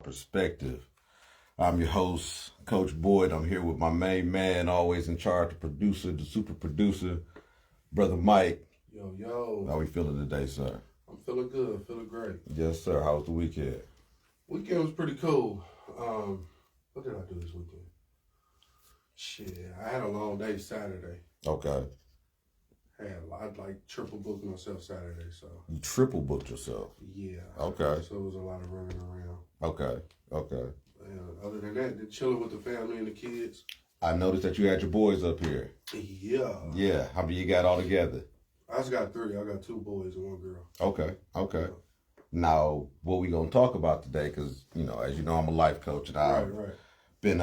Perspective. I'm your host, Coach Boyd. I'm here with my main man, always in charge, the producer, the super producer, Brother Mike. Yo. How we feeling today, sir? I'm feeling good, feeling great. Yes, sir. How was the weekend? Weekend was pretty cool. What did I do this weekend? Shit, I had a long day Saturday. Okay. I'd like triple booked myself Saturday, so. You triple booked yourself? Yeah. Okay. So it was a lot of running around. Okay. And other than that, chilling with the family and the kids. I noticed that you had your boys up here. Yeah. Yeah. How many you got all together? I just got 3. I got 2 boys and 1 girl. Okay. Now, what we gonna talk about today? Because as you know, I'm a life coach, and I've been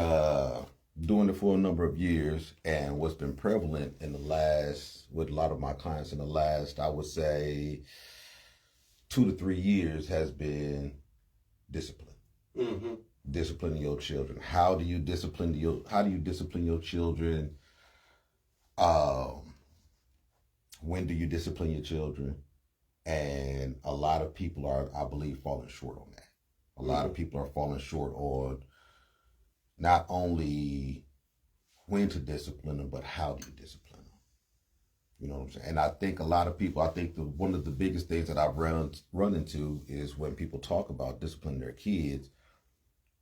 doing it for a number of years. And what's been prevalent in the last, with a lot of my clients in the last, I would say, 2 to 3 years, has been discipline. Mm-hmm. Disciplining your children. How do you discipline your children? When do you discipline your children? And a lot of people are, I believe, falling short on that. A lot of people are falling short on not only when to discipline them, but how do you discipline them? You know what I'm saying? And I think a lot of people, one of the biggest things that I've run into is when people talk about disciplining their kids,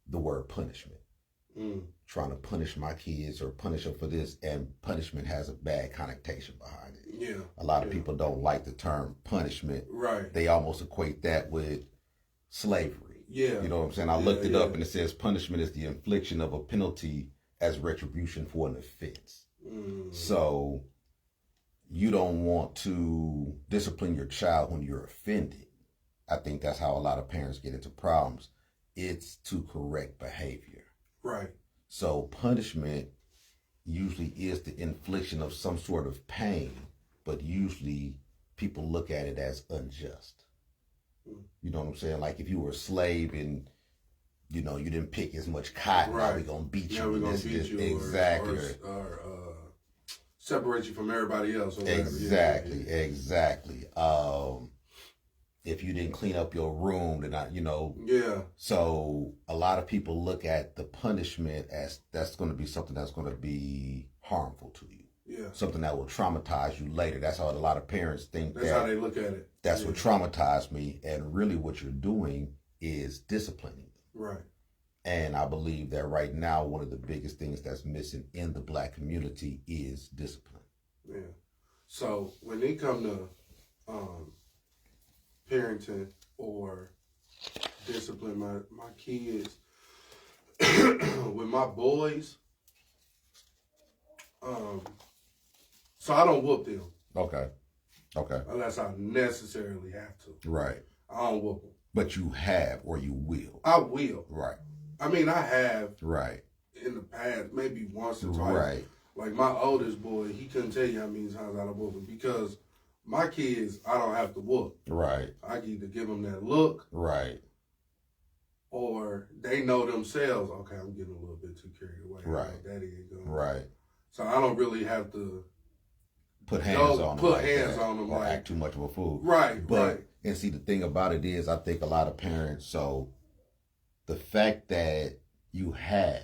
the word punishment. Trying to punish my kids or punish them for this, and punishment has a bad connotation behind it. Yeah. A lot of people don't like the term punishment. Right. They almost equate that with slavery. Yeah. You know what I'm saying? I looked it up, and it says punishment is the infliction of a penalty as retribution for an offense. So you don't want to discipline your child when you're offended. I think that's how a lot of parents get into problems. It's to correct behavior. Right. So punishment usually is the infliction of some sort of pain, but usually people look at it as unjust. You know what I'm saying? Like if you were a slave and you didn't pick as much cotton, now we're gonna beat you. We're gonna beat you. Exactly. Or separate you from everybody else. Or exactly. If you didn't clean up your room, then So a lot of people look at the punishment as that's going to be something that's going to be harmful to you. Yeah. Something that will traumatize you later. That's how a lot of parents think. That's how they look at it. That's what traumatized me. And really what you're doing is disciplining them. Right. And I believe that right now, one of the biggest things that's missing in the Black community is discipline. Yeah. So when they come to parenting or discipline my kids, with my boys, so I don't whoop them. Okay. Unless I necessarily have to. Right. I don't whoop them. But you have, or you will. I will. Right. I mean, I have. Right. In the past, maybe once or twice. Right. Like my oldest boy, he couldn't tell you how many times I done whoop him, because my kids, I don't have to whoop. Right. I can either give them that look. Right. Or they know themselves, okay, I'm getting a little bit too carried away. Right. Daddy ain't going. Right. So I don't really have to put hands on them. Or act too much of a fool. Right. But, and see, the thing about it is, I think a lot of parents, so the fact that you have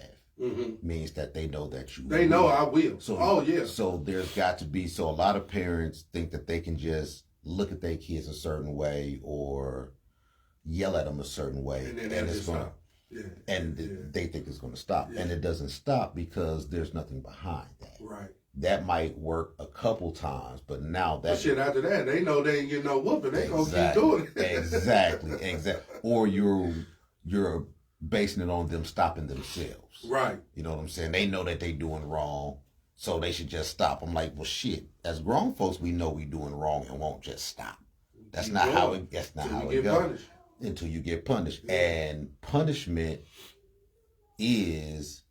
means that they know that you They know I will. So, So there's got to be, so a lot of parents think that they can just look at their kids a certain way or yell at them a certain way, and it's going to, they think it's going to stop. Yeah. And it doesn't stop because there's nothing behind that. Right. That might work a couple times, but now that shit after that, they know they ain't getting no whooping. They gonna keep doing it. Exactly. Or you're basing it on them stopping themselves. Right. You know what I'm saying? They know that they doing wrong, so they should just stop. I'm like, well, shit. As grown folks, we know we doing wrong and won't just stop. That's not how it goes. Until you get punished. Yeah. And punishment is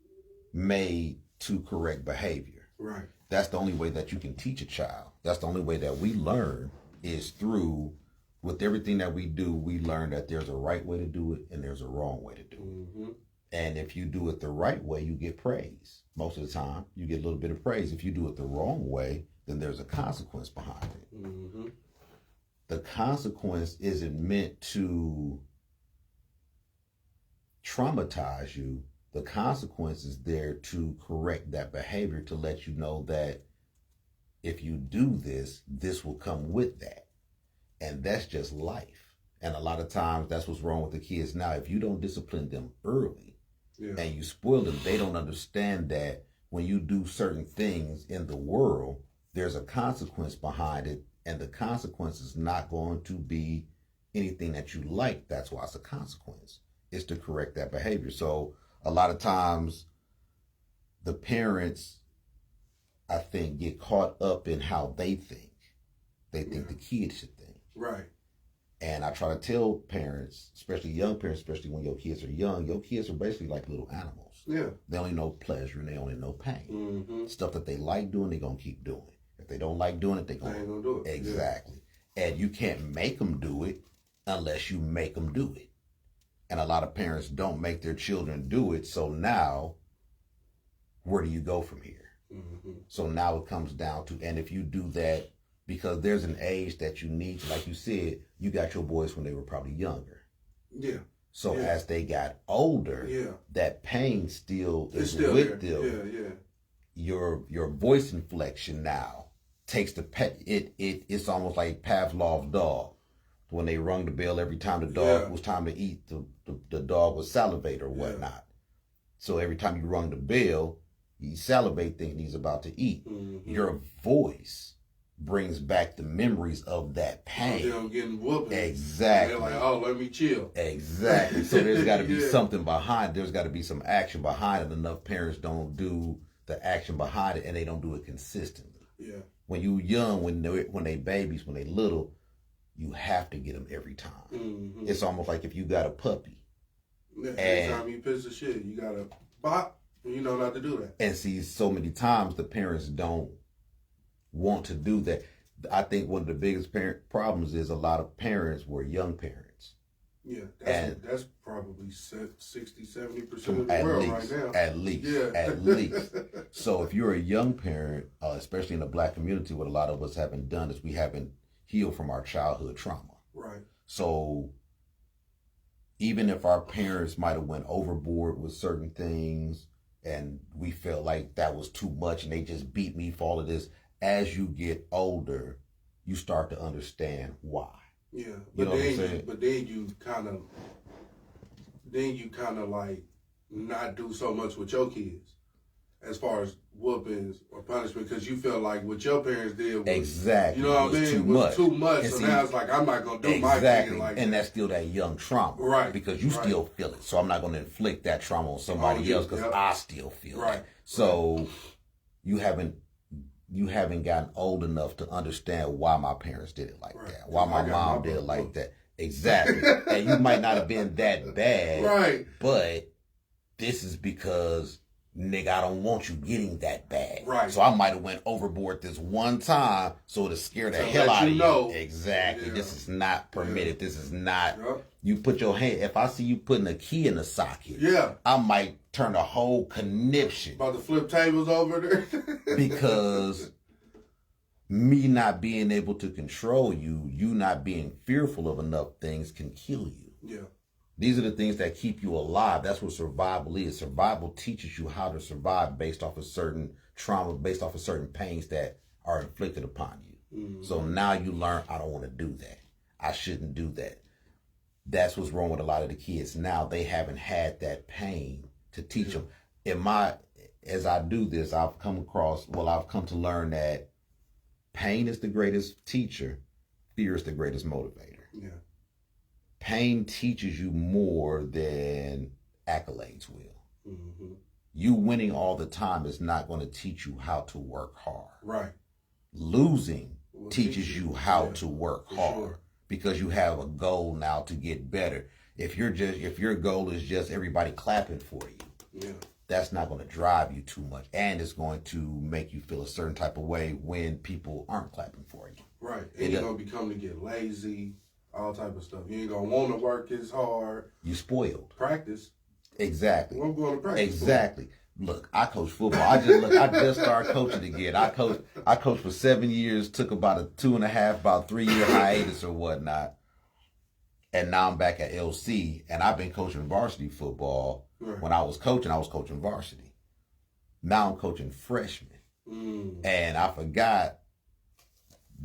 made to correct behavior. Right. That's the only way that you can teach a child. That's the only way that we learn is through, with everything that we do, we learn that there's a right way to do it and there's a wrong way to do it. And if you do it the right way, you get praise. Most of the time, you get a little bit of praise. If you do it the wrong way, then there's a consequence behind it. The consequence isn't meant to traumatize you, the consequence is there to correct that behavior, to let you know that if you do this, this will come with that. And that's just life. And a lot of times that's what's wrong with the kids now. If you don't discipline them early and you spoil them, they don't understand that when you do certain things in the world, there's a consequence behind it. And the consequence is not going to be anything that you like. That's why it's a consequence. It's to correct that behavior. So a lot of times the parents, I think, get caught up in how they think. They think the kid should think. Right. And I try to tell parents, especially young parents, especially when your kids are young, your kids are basically like little animals. Yeah. They only know pleasure and they only know pain. Mm-hmm. Stuff that they like doing, they're going to keep doing. If they don't like doing it, they ain't going to do it. Exactly. Yeah. And you can't make them do it unless you make them do it. And a lot of parents don't make their children do it. So now, where do you go from here? Mm-hmm. So now it comes down to, and if you do that, because there's an age that you need to, like you said, you got your boys when they were probably younger. Yeah. So as they got older, that pain still is with them. Yeah. Your voice inflection now takes the it's almost like Pavlov's dog. When they rung the bell every time the dog was time to eat, the dog would salivate or whatnot. So every time you rung the bell, he salivate thinking he's about to eat. Mm-hmm. Your voice brings back the memories of that pain. I'm getting whooping. Exactly. And they're like, oh, let me chill. Exactly. So there's got to be something behind. There's got to be some action behind it. Enough parents don't do the action behind it, and they don't do it consistently. Yeah. When you young, when they babies, when they little, you have to get them every time. Mm-hmm. It's almost like if you got a puppy. Yeah, every time you piss the shit, you got to bop, and you know not to do that. And see, so many times the parents don't want to do that. I think one of the biggest problems is a lot of parents were young parents. Yeah, that's probably 60-70% of the world right now. At least. So if you're a young parent, especially in the Black community, what a lot of us haven't done is we haven't healed from our childhood trauma. Right. So even if our parents might have went overboard with certain things and we felt like that was too much and they just beat me for all of this, as you get older, you start to understand why. Yeah, but then you kind of like not do so much with your kids as far as whoopings or punishment, because you feel like what your parents did was, exactly, you know what I mean, was too much. So now it's like, I'm not gonna do my kid like that. And that's still that young trauma, right? Because you still feel it. So I'm not gonna inflict that trauma on somebody else because I still feel it. So you haven't gotten old enough to understand why my parents did it like that, why my mom did it like that. Exactly. And you might not have been that bad, right? But this is because, nigga, I don't want you getting that bad. Right. So I might have went overboard this one time so to scare the hell out of you. Exactly. Yeah. This is not permitted. This is not. You put your hand, if I see you putting a key in the socket, I might turn a whole conniption. About to flip tables over there. Because me not being able to control you, you not being fearful of enough things can kill you. Yeah. These are the things that keep you alive. That's what survival is. Survival teaches you how to survive based off of certain trauma, based off of certain pains that are inflicted upon you. Mm-hmm. So now you learn, I don't want to do that. I shouldn't do that. That's what's wrong with a lot of the kids now. They haven't had that pain to teach them. As I do this, I've come to learn that pain is the greatest teacher. Fear is the greatest motivator. Yeah. Pain teaches you more than accolades will. Mm-hmm. You winning all the time is not going to teach you how to work hard. Right. Losing teaches you how to work hard because you have a goal now to get better. If your goal is just everybody clapping for you, that's not going to drive you too much, and it's going to make you feel a certain type of way when people aren't clapping for you. Right. And you're going to become to get lazy. All type of stuff. You ain't gonna want to work as hard. You spoiled. Practice. Exactly. Well, I'm going to practice. Exactly. Look, I coach football. I just started coaching again. I coached for 7 years. Took about a 2.5, about 3 year hiatus or whatnot. And now I'm back at LC, and I've been coaching varsity football. Right. When I was coaching varsity. Now I'm coaching freshmen. And I forgot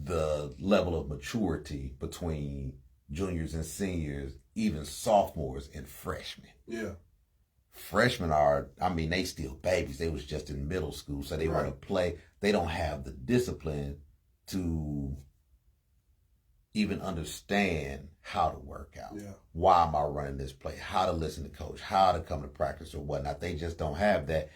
the level of maturity between juniors and seniors, even sophomores and freshmen. Yeah. Freshmen are, I mean, they still babies. They was just in middle school, so they want to play. They don't have the discipline to even understand how to work out. Yeah. Why am I running this play? How to listen to coach? How to come to practice or whatnot? They just don't have that.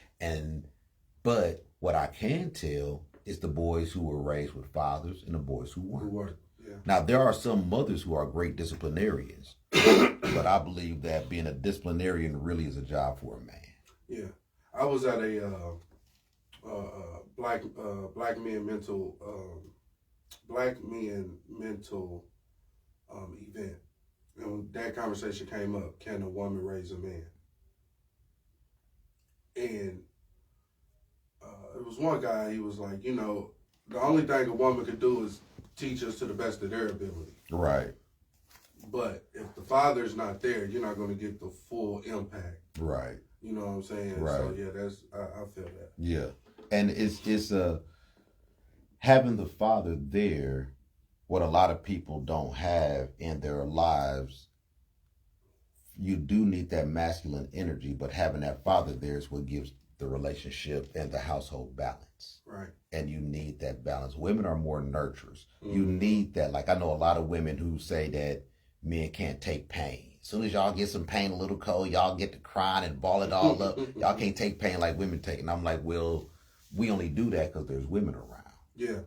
But what I can tell is the boys who were raised with fathers and the boys who weren't. Yeah. Now, there are some mothers who are great disciplinarians, but I believe that being a disciplinarian really is a job for a man. Yeah. I was at a black men mental event, and when that conversation came up, can a woman raise a man? And it was one guy, he was like, you know, the only thing a woman could do is teach us to the best of their ability. Right. But if the father's not there, you're not going to get the full impact. Right. You know what I'm saying? Right. So yeah, I feel that. Yeah. And it's having the father there, what a lot of people don't have in their lives. You do need that masculine energy, but having that father there is what gives the relationship and the household balance. Right. And you need that balance. Women are more nurturers. You need that. Like, I know a lot of women who say that men can't take pain. As soon as y'all get some pain, a little cold, y'all get to crying and ball it all up. Y'all can't take pain like women take. And I'm like, well, we only do that because there's women around. Yeah.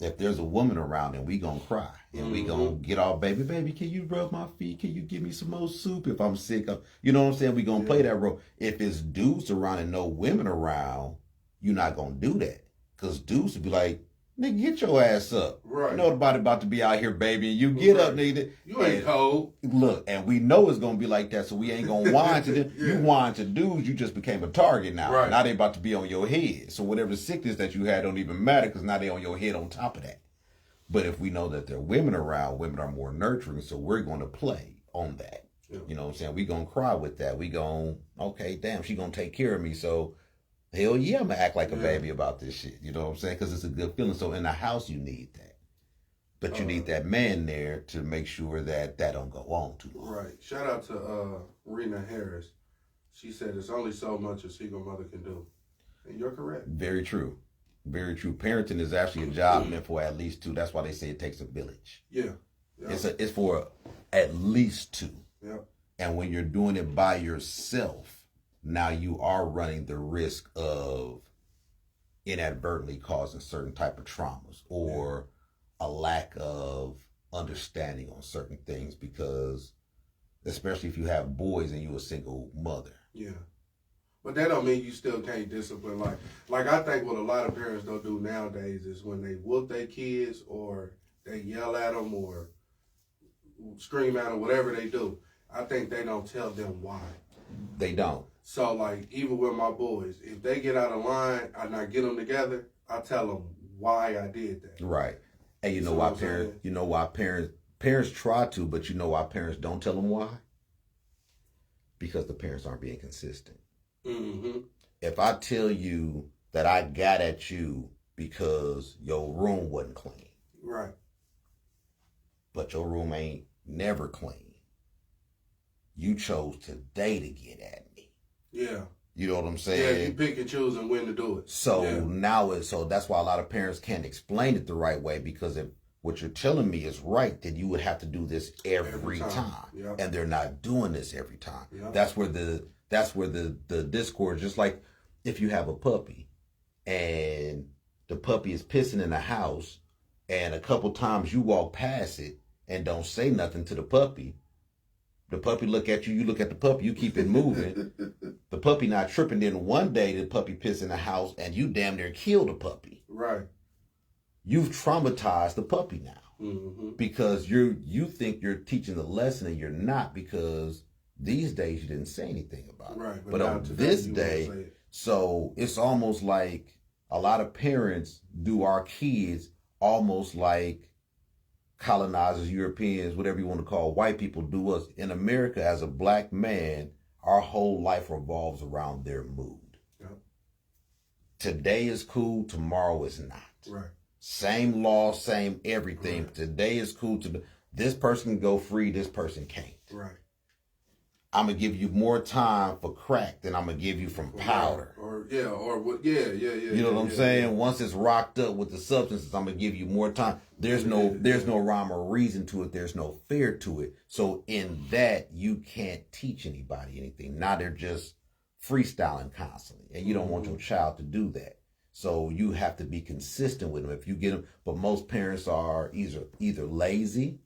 If there's a woman around, then we gonna cry. And we gonna get all, baby, can you rub my feet? Can you give me some more soup if I'm sick? You know what I'm saying? We gonna play that role. If it's dudes around and no women around, you're not gonna do that. Because dudes would be like, nigga, get your ass up. Right. You know about to be out here, baby. And you get up, nigga. You ain't cold. Look, and we know it's going to be like that, so we ain't going to whine to them. You whine to dudes, you just became a target now. Right. Now they about to be on your head. So whatever sickness that you had don't even matter because now they on your head on top of that. But if we know that there are women around, women are more nurturing, so we're going to play on that. Yeah. You know what I'm saying? We going to cry with that. We going, okay, damn, she going to take care of me, so hell yeah, I'm going to act like a baby about this shit. You know what I'm saying? Because it's a good feeling. So in the house, you need that. But you need that man there to make sure that don't go on too long. Right. Shout out to Rena Harris. She said it's only so much a single mother can do. And you're correct. Very true. Very true. Parenting is actually a job meant for at least two. That's why they say it takes a village. Yeah. It's for at least two. Yeah. And when you're doing it by yourself, now you are running the risk of inadvertently causing certain type of traumas or a lack of understanding on certain things, because especially if you have boys and you're a single mother. Yeah. But that don't mean you still can't discipline. Like I think what a lot of parents don't do nowadays is when they whoop their kids or they yell at them or scream at them, whatever they do, I think they don't tell them why. They don't. So, like, even with my boys, if they get out of line and I get them together, I tell them why I did that. Right. And you know why parents try to, but you know why parents don't tell them why? Because the parents aren't being consistent. Mm-hmm. If I tell you that I got at you because your room wasn't clean. Right. But your room ain't never clean. You chose today to get at me. Yeah. You know what I'm saying? Yeah, you pick and choose and when to do it. So so that's why a lot of parents can't explain it the right way, because if what you're telling me is right, then you would have to do this every time. Yep. And they're not doing this every time. Yep. That's where the discord, just like if you have a puppy and the puppy is pissing in the house and a couple times you walk past it and don't say nothing to the puppy look at you, you look at the puppy, you keep it moving. The puppy not tripping. Then one day the puppy piss in the house and you damn near kill the puppy. Right. You've traumatized the puppy now. Mm-hmm. Because you think you're teaching the lesson and you're not, because these days you didn't say anything about it. Right. But on this day, so it's almost like a lot of parents do our kids almost like colonizers, Europeans, whatever you want to call white people do us. In America, as a black man, our whole life revolves around their mood. Yep. Today is cool, tomorrow is not. Right. Same law, same everything. Right. Today is cool. This person can go free, this person can't. Right. I'm gonna give you more time for crack than I'm gonna give you from powder. You know what I'm saying? Once it's rocked up with the substances, I'm gonna give you more time. There's no rhyme or reason to it. There's no fear to it. So in that, you can't teach anybody anything. Now they're just freestyling constantly, and you don't want your child to do that. So you have to be consistent with them. If you get them, but most parents are either lazy,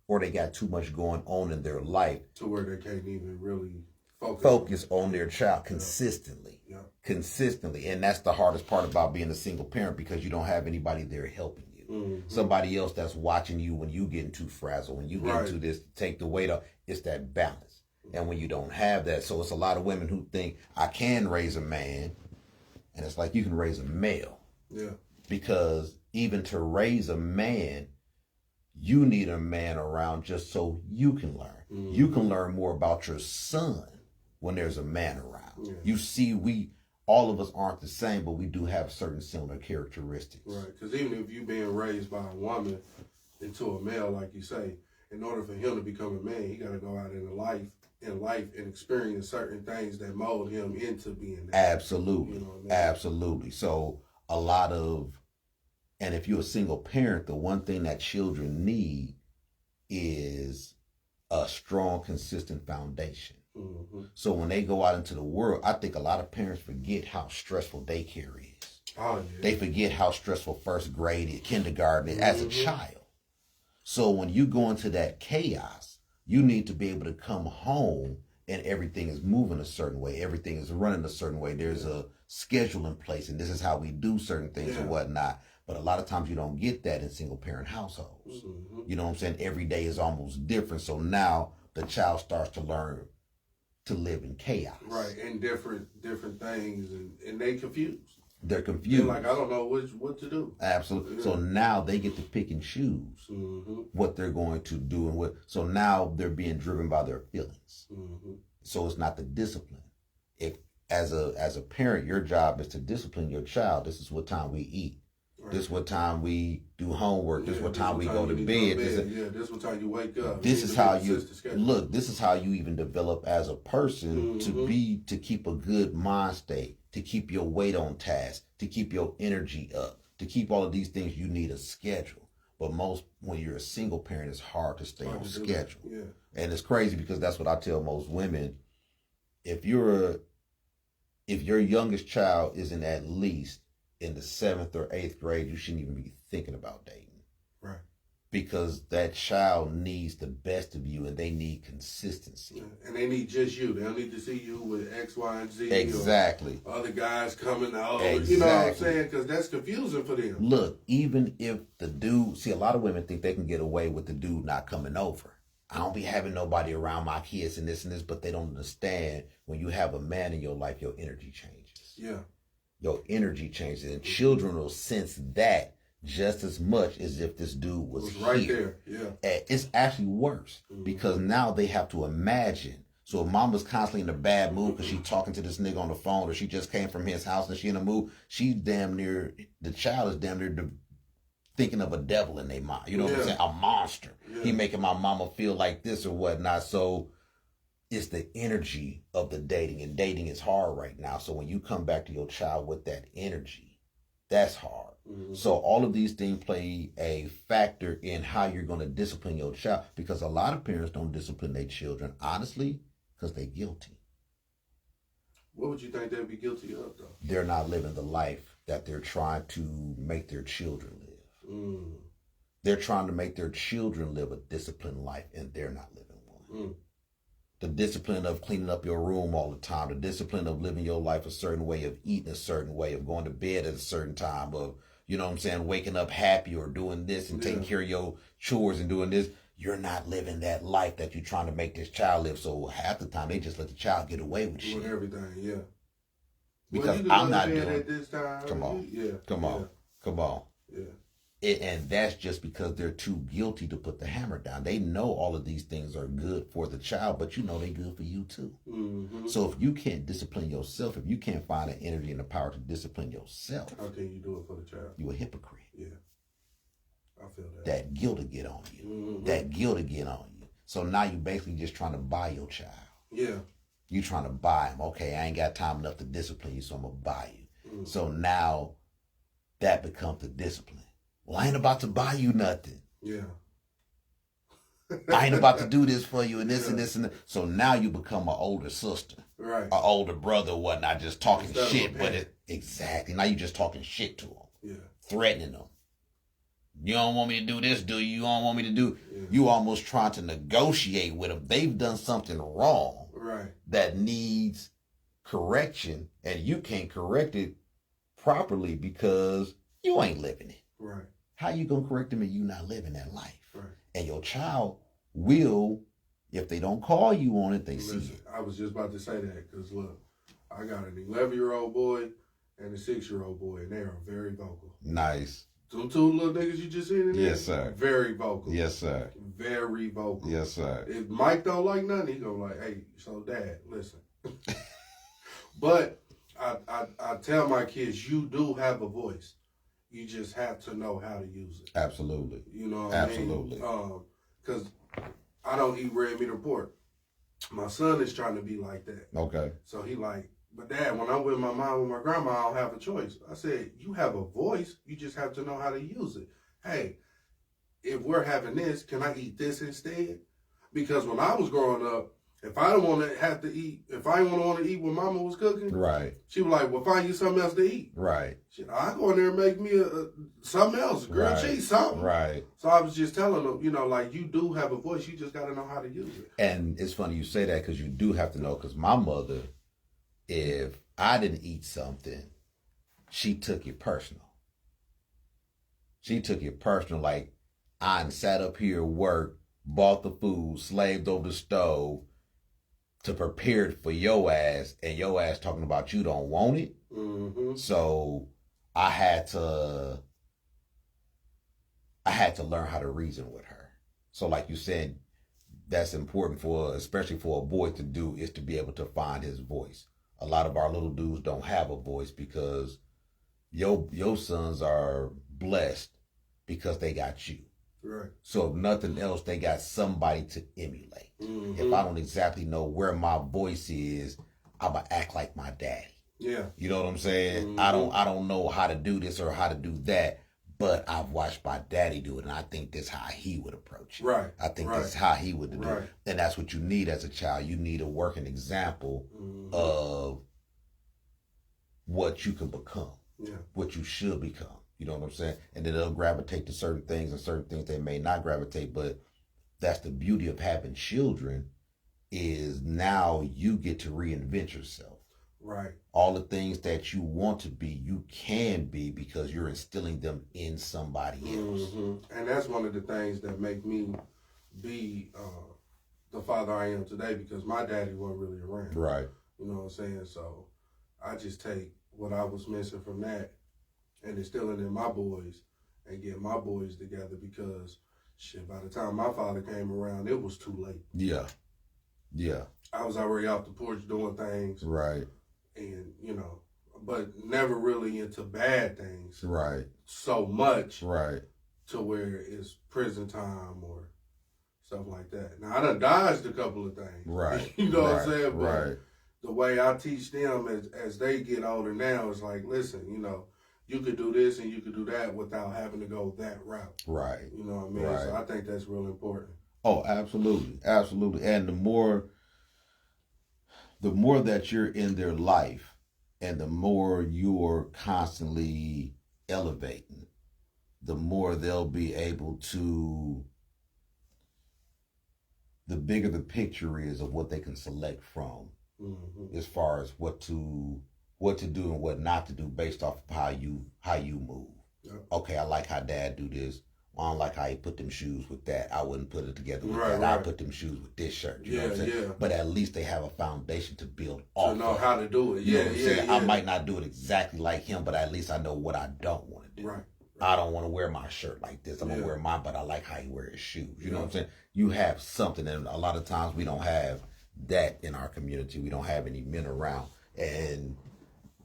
or they got too much going on in their life to where they can't even really focus on their child consistently. Yeah. Consistently. And that's the hardest part about being a single parent, because you don't have anybody there helping you. Mm-hmm. Somebody else that's watching you when you get too frazzled, when you get into this, take the weight off. It's that balance. And when you don't have that, so it's a lot of women who think, I can raise a man. And it's like, you can raise a male. Yeah. Because even to raise a man, you need a man around just so you can learn. Mm-hmm. You can learn more about your son when there's a man around. Yeah. You see, all of us aren't the same, but we do have certain similar characteristics. Right, because even if you're being raised by a woman into a male, like you say, in order for him to become a man, he got to go out in life and experience certain things that mold him into being that. Absolutely. You know what I mean? Absolutely. So and if you're a single parent, the one thing that children need is a strong, consistent foundation. Mm-hmm. So when they go out into the world, I think a lot of parents forget how stressful daycare is. Oh, yeah. They forget how stressful first grade, kindergarten is as a child. So when you go into that chaos, you need to be able to come home and everything is moving a certain way. Everything is running a certain way. There's a schedule in place, and this is how we do certain things and whatnot. But a lot of times you don't get that in single parent households. Mm-hmm. You know what I'm saying? Every day is almost different. So now the child starts to learn to live in chaos. Right, and different things, and they confused. They're confused. They're like, I don't know what to do. Absolutely. Yeah. So now they get to pick and choose what they're going to do and what. So now they're being driven by their feelings. Mm-hmm. So it's not the discipline. If as a parent, your job is to discipline your child. This is what time we eat. Right. This is what time we do homework. This is what time we go to bed. This is what time you wake up. This is how you look. This is how you even develop as a person to keep a good mind state, to keep your weight on task, to keep your energy up, to keep all of these things. You need a schedule. But when you're a single parent, it's hard to stay on schedule. Yeah. And it's crazy because that's what I tell most women. If your youngest child isn't at least in the 7th or 8th grade, you shouldn't even be thinking about dating. Right. Because that child needs the best of you, and they need consistency. And they need just you. They don't need to see you with X, Y, and Z. Exactly. Or other guys coming out. Exactly. You know what I'm saying? Because that's confusing for them. Look, even if the dude... See, a lot of women think they can get away with the dude not coming over. I don't be having nobody around my kids and this, but they don't understand when you have a man in your life, your energy changes. Yeah. Your energy changes, and children will sense that just as much as if this dude was right here. There. Yeah. And it's actually worse because now they have to imagine. So if mama's constantly in a bad mood because she's talking to this nigga on the phone, or she just came from his house and she in a mood, the child is damn near thinking of a devil in their mind. You know what I'm saying? A monster. Yeah. He making my mama feel like this or whatnot. So it's the energy of the dating, and dating is hard right now. So when you come back to your child with that energy, that's hard. Mm-hmm. So all of these things play a factor in how you're going to discipline your child, because a lot of parents don't discipline their children, honestly, because they're guilty. What would you think they'd be guilty of, though? They're not living the life that they're trying to make their children live. Mm. They're trying to make their children live a disciplined life, and they're not living one. Mm. The discipline of cleaning up your room all the time, the discipline of living your life a certain way, of eating a certain way, of going to bed at a certain time, of, you know what I'm saying, waking up happy or doing this and taking care of your chores and doing this. You're not living that life that you're trying to make this child live. So half the time they just let the child get away with shit. With everything, yeah. Because I'm not doing it this time. Come on. Yeah. Come on. Yeah. And that's just because they're too guilty to put the hammer down. They know all of these things are good for the child, but you know they're good for you too. Mm-hmm. So if you can't discipline yourself, if you can't find the energy and the power to discipline yourself, how can you do it for the child? you're a hypocrite. Yeah, I feel that. That guilt will get on you. Mm-hmm. That guilt will get on you. So now you're basically just trying to buy your child. Yeah. You're trying to buy him. Okay, I ain't got time enough to discipline you, so I'm going to buy you. Mm-hmm. So now that becomes the discipline. Well, I ain't about to buy you nothing. Yeah. I ain't about to do this for you and this and this and that. So now you become an older sister. Right. An older brother or whatnot, just talking Instead of shit. a But parent. exactly. Now you just talking shit to them. Yeah. Threatening them. You don't want me to do this, do you? You don't want me to do... Yeah. You almost trying to negotiate with them. They've done something wrong. Right. That needs correction. And you can't correct it properly because you ain't living it. Right. How you gonna correct them if you not living that life? Right. And your child will, if they don't call you on it, they see it. I was just about to say that because look, I got an 11-year-old boy and a 6-year-old boy, and they are very vocal. Nice. Them two little niggas you just seen in there? Yes, sir. Very vocal. Yes, sir. Very vocal. Yes, sir. If Mike don't like nothing, he gonna like, hey, so Dad, listen. But I tell my kids, you do have a voice. You just have to know how to use it. Absolutely. You know what Absolutely. I mean? Because I don't eat red meat or pork. My son is trying to be like that. Okay. So he like, but Dad, when I'm with my mom and my grandma, I don't have a choice. I said, you have a voice. You just have to know how to use it. Hey, if we're having this, can I eat this instead? Because when I was growing up, if I don't want to have to eat, if I didn't want to eat what Mama was cooking, Right. she was like, well, find you something else to eat. Right. Shit, I go in there and make me something else, grilled Right. cheese, something. Right. So I was just telling them, you know, like, you do have a voice. You just got to know how to use it. And it's funny you say that because you do have to know, because my mother, if I didn't eat something, she took it personal. She took it personal. Like, I done sat up here, worked, bought the food, slaved over the stove to prepare it for your ass, and your ass talking about you don't want it. Mm-hmm. So I had to learn how to reason with her. So like you said, that's important for, especially for a boy to do, is to be able to find his voice. A lot of our little dudes don't have a voice because your sons are blessed because they got you. Right. So if nothing else, they got somebody to emulate. Mm-hmm. If I don't exactly know where my voice is, I'm going to act like my daddy. Yeah. You know what I'm saying? Mm-hmm. I don't know how to do this or how to do that, but I've watched my daddy do it, and I think that's how he would approach it. Right. I think right. that's how he would do right. it. And that's what you need as a child. You need a working example Mm-hmm. of what you can become, yeah. what you should become. You know what I'm saying? And then they'll gravitate to certain things, and certain things they may not gravitate, but that's the beauty of having children, is now you get to reinvent yourself. Right. All the things that you want to be, you can be, because you're instilling them in somebody else. Mm-hmm. And that's one of the things that make me be the father I am today, because my daddy wasn't really around. Right. You know what I'm saying? So I just take what I was missing from that and instill it in my boys and get my boys together, because shit, by the time my father came around, it was too late. Yeah. Yeah. I was already off the porch doing things. Right. And, you know, but never really into bad things. Right. So much. Right. To where it's prison time or stuff like that. Now, I done dodged a couple of things. Right. You know right. what I'm saying? But right. the way I teach them as they get older now is like, listen, you know, you could do this and you could do that without having to go that route. Right. You know what I mean? Right. So I think that's real important. Oh, absolutely. Absolutely. And the more that you're in their life and the more you're constantly elevating, the more they'll be able to, the bigger the picture is of what they can select from, Mm-hmm. as far as what to do and what not to do based off of how you move. Yep. Okay, I like how Dad do this. Well, I don't like how he put them shoes with that. I wouldn't put it together with Right, that. I right. put them shoes with this shirt. You know Yeah, what I'm saying? yeah. But at least they have a foundation to build To off know of. how to do it. You know Yeah, what I'm yeah, saying? yeah. I might not do it exactly like him, but at least I know what I don't want to do. Right, I don't want to wear my shirt like this. I'm going to wear mine, but I like how he wears his shoes. You know what I'm saying? You have something, and a lot of times we don't have that in our community. We don't have any men around. And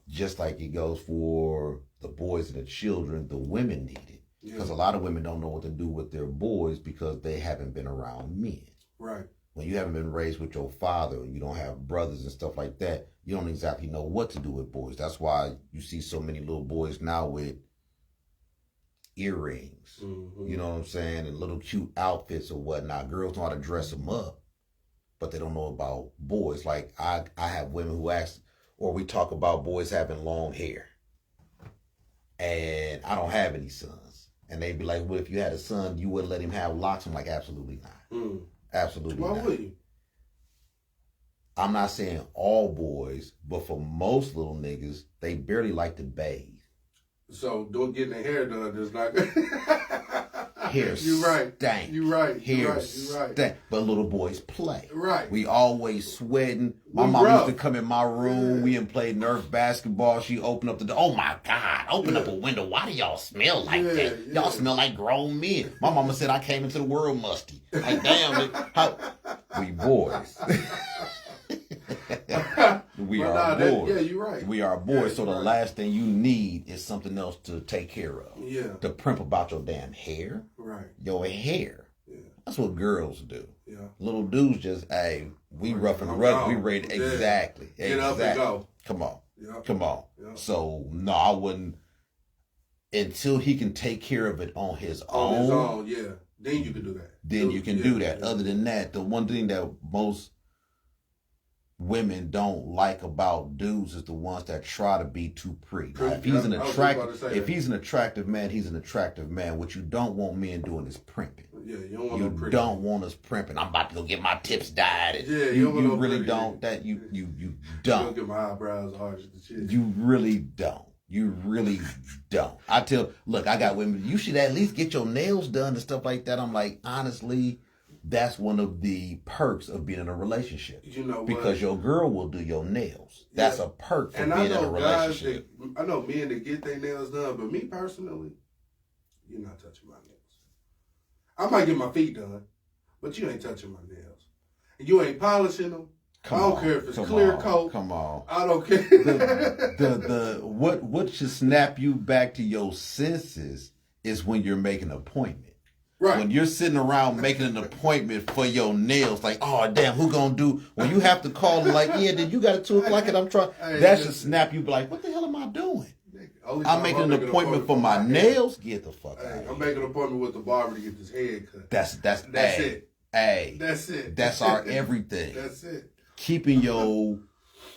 just like it goes for the boys and the children, the women need it. Because a lot of women don't know what to do with their boys because they haven't been around men. Right. When you haven't been raised with your father, and you don't have brothers and stuff like that, you don't exactly know what to do with boys. That's why you see so many little boys now with earrings, you know what I'm saying, and little cute outfits or whatnot. Girls know how to dress them up, but they don't know about boys. Like I have women who ask, or we talk about boys having long hair, and I don't have any sons, and they be like, "Well, if you had a son, you wouldn't let him have locks." I'm like, absolutely not, absolutely Why not. would you? I'm not saying all boys, but for most little niggas, they barely like to bathe. So getting their hair done is not Hair you right. stank. You right. Hair You right. stank. But little boys play. Right. We always sweating. My mom used to come in my room. We and play Nerf basketball. She opened up the door. Oh my God. Open up a window. Why do y'all smell like that? Y'all smell like grown men. My mama said I came into the world musty. Like, damn it. We boys. We are boys. Yeah, you're right. We are boys. Yeah, so the last thing you need is something else to take care of. Yeah. To primp about your damn hair. Right. Your hair. Yeah. That's what girls do. Yeah. Little dudes just, hey, we rough and rough. We ready. Exactly. Get up and go. Come on. Yeah. Come on. Yeah. So, no, I wouldn't. Until he can take care of it on his own. On his own, yeah. Then you can do that. Then you can do that. Other than that, the one thing that most women don't like about dudes is the ones that try to be too pretty. Now, if he's an attractive man, he's an attractive man. What you don't want men doing is primping. Yeah, you don't want you no pretty. don't want us primping. I'm about to go get my tips dyed. And yeah, you don't really pretty. don't. That you Don't don't. get my eyebrows arched and shit. You really don't. You really don't. Look, I got women. You should at least get your nails done and stuff like that. I'm like, honestly, that's one of the perks of being in a relationship. You know what? Because your girl will do your nails. That's a perk for being in a relationship. I know men that get their nails done, but me personally, you're not touching my nails. I might get my feet done, but you ain't touching my nails. And you ain't polishing them. I don't care if it's clear coat. Come on. I don't care. What should snap you back to your senses is when you're making an appointment. Right. When you're sitting around making an appointment for your nails, like, oh damn, who gonna do? When you have to call them, like, yeah, then you got it 2 o'clock and I'm trying. That should snap you. Be like, what the hell am I doing? I'm making an appointment for my nails. Get the fuck out. I'm making an appointment with the barber to get this hair cut. That's it. Hey, that's it. That's our everything. That's it. Keeping your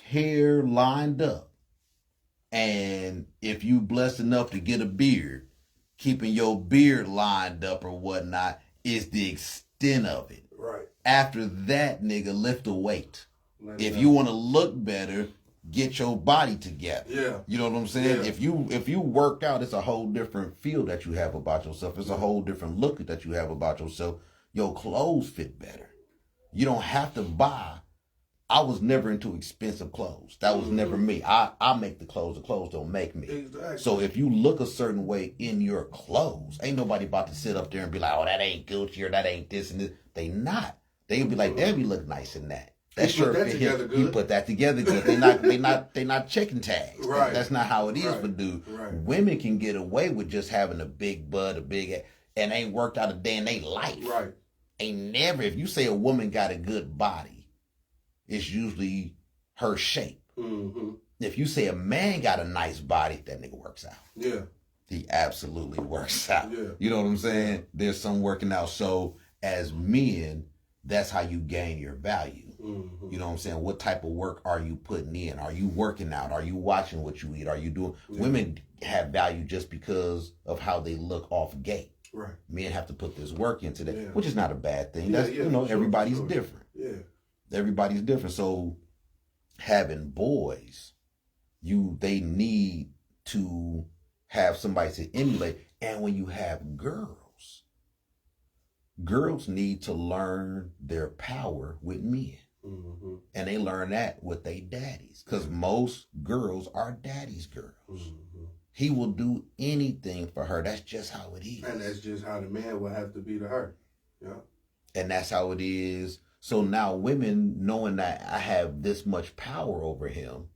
hair lined up, and if you blessed enough to get a beard, keeping your beard lined up or whatnot is the extent of it. Right. After that, nigga, lift a weight. If you want to look better, get your body together. Yeah. You know what I'm saying? Yeah. If you work out, it's a whole different feel that you have about yourself. It's a whole different look that you have about yourself. Your clothes fit better. You don't have to buy. I was never into expensive clothes. That was never me. I make the clothes. The clothes don't make me. Exactly. So if you look a certain way in your clothes, ain't nobody about to sit up there and be like, oh, that ain't Gucci or that ain't this and this. They not. They'll be like, damn, you look nice in that. That shirt fit him. You put that together good. They not checking tags. Right. That's not how it is for dudes. Right. Women can get away with just having a big butt, and ain't worked out a day in their life. Right. Ain't never. If you say a woman got a good body, it's usually her shape. Mm-hmm. If you say a man got a nice body, that nigga works out. Yeah. He absolutely works out. Yeah. You know what I'm saying? There's some working out. So as men, that's how you gain your value. Mm-hmm. You know what I'm saying? What type of work are you putting in? Are you working out? Are you watching what you eat? Are you doing? Yeah. Women have value just because of how they look off gate. Right. Men have to put this work into that, yeah. which is not a bad thing. Yeah, That's everybody's sure. different. Yeah. Everybody's different. So having boys, they need to have somebody to emulate. And when you have girls need to learn their power with men. Mm-hmm. And they learn that with their daddies. Because most girls are daddy's girls. Mm-hmm. He will do anything for her. That's just how it is. And that's just how the man will have to be to her. Yeah. And that's how it is. So now women, knowing that I have this much power over him,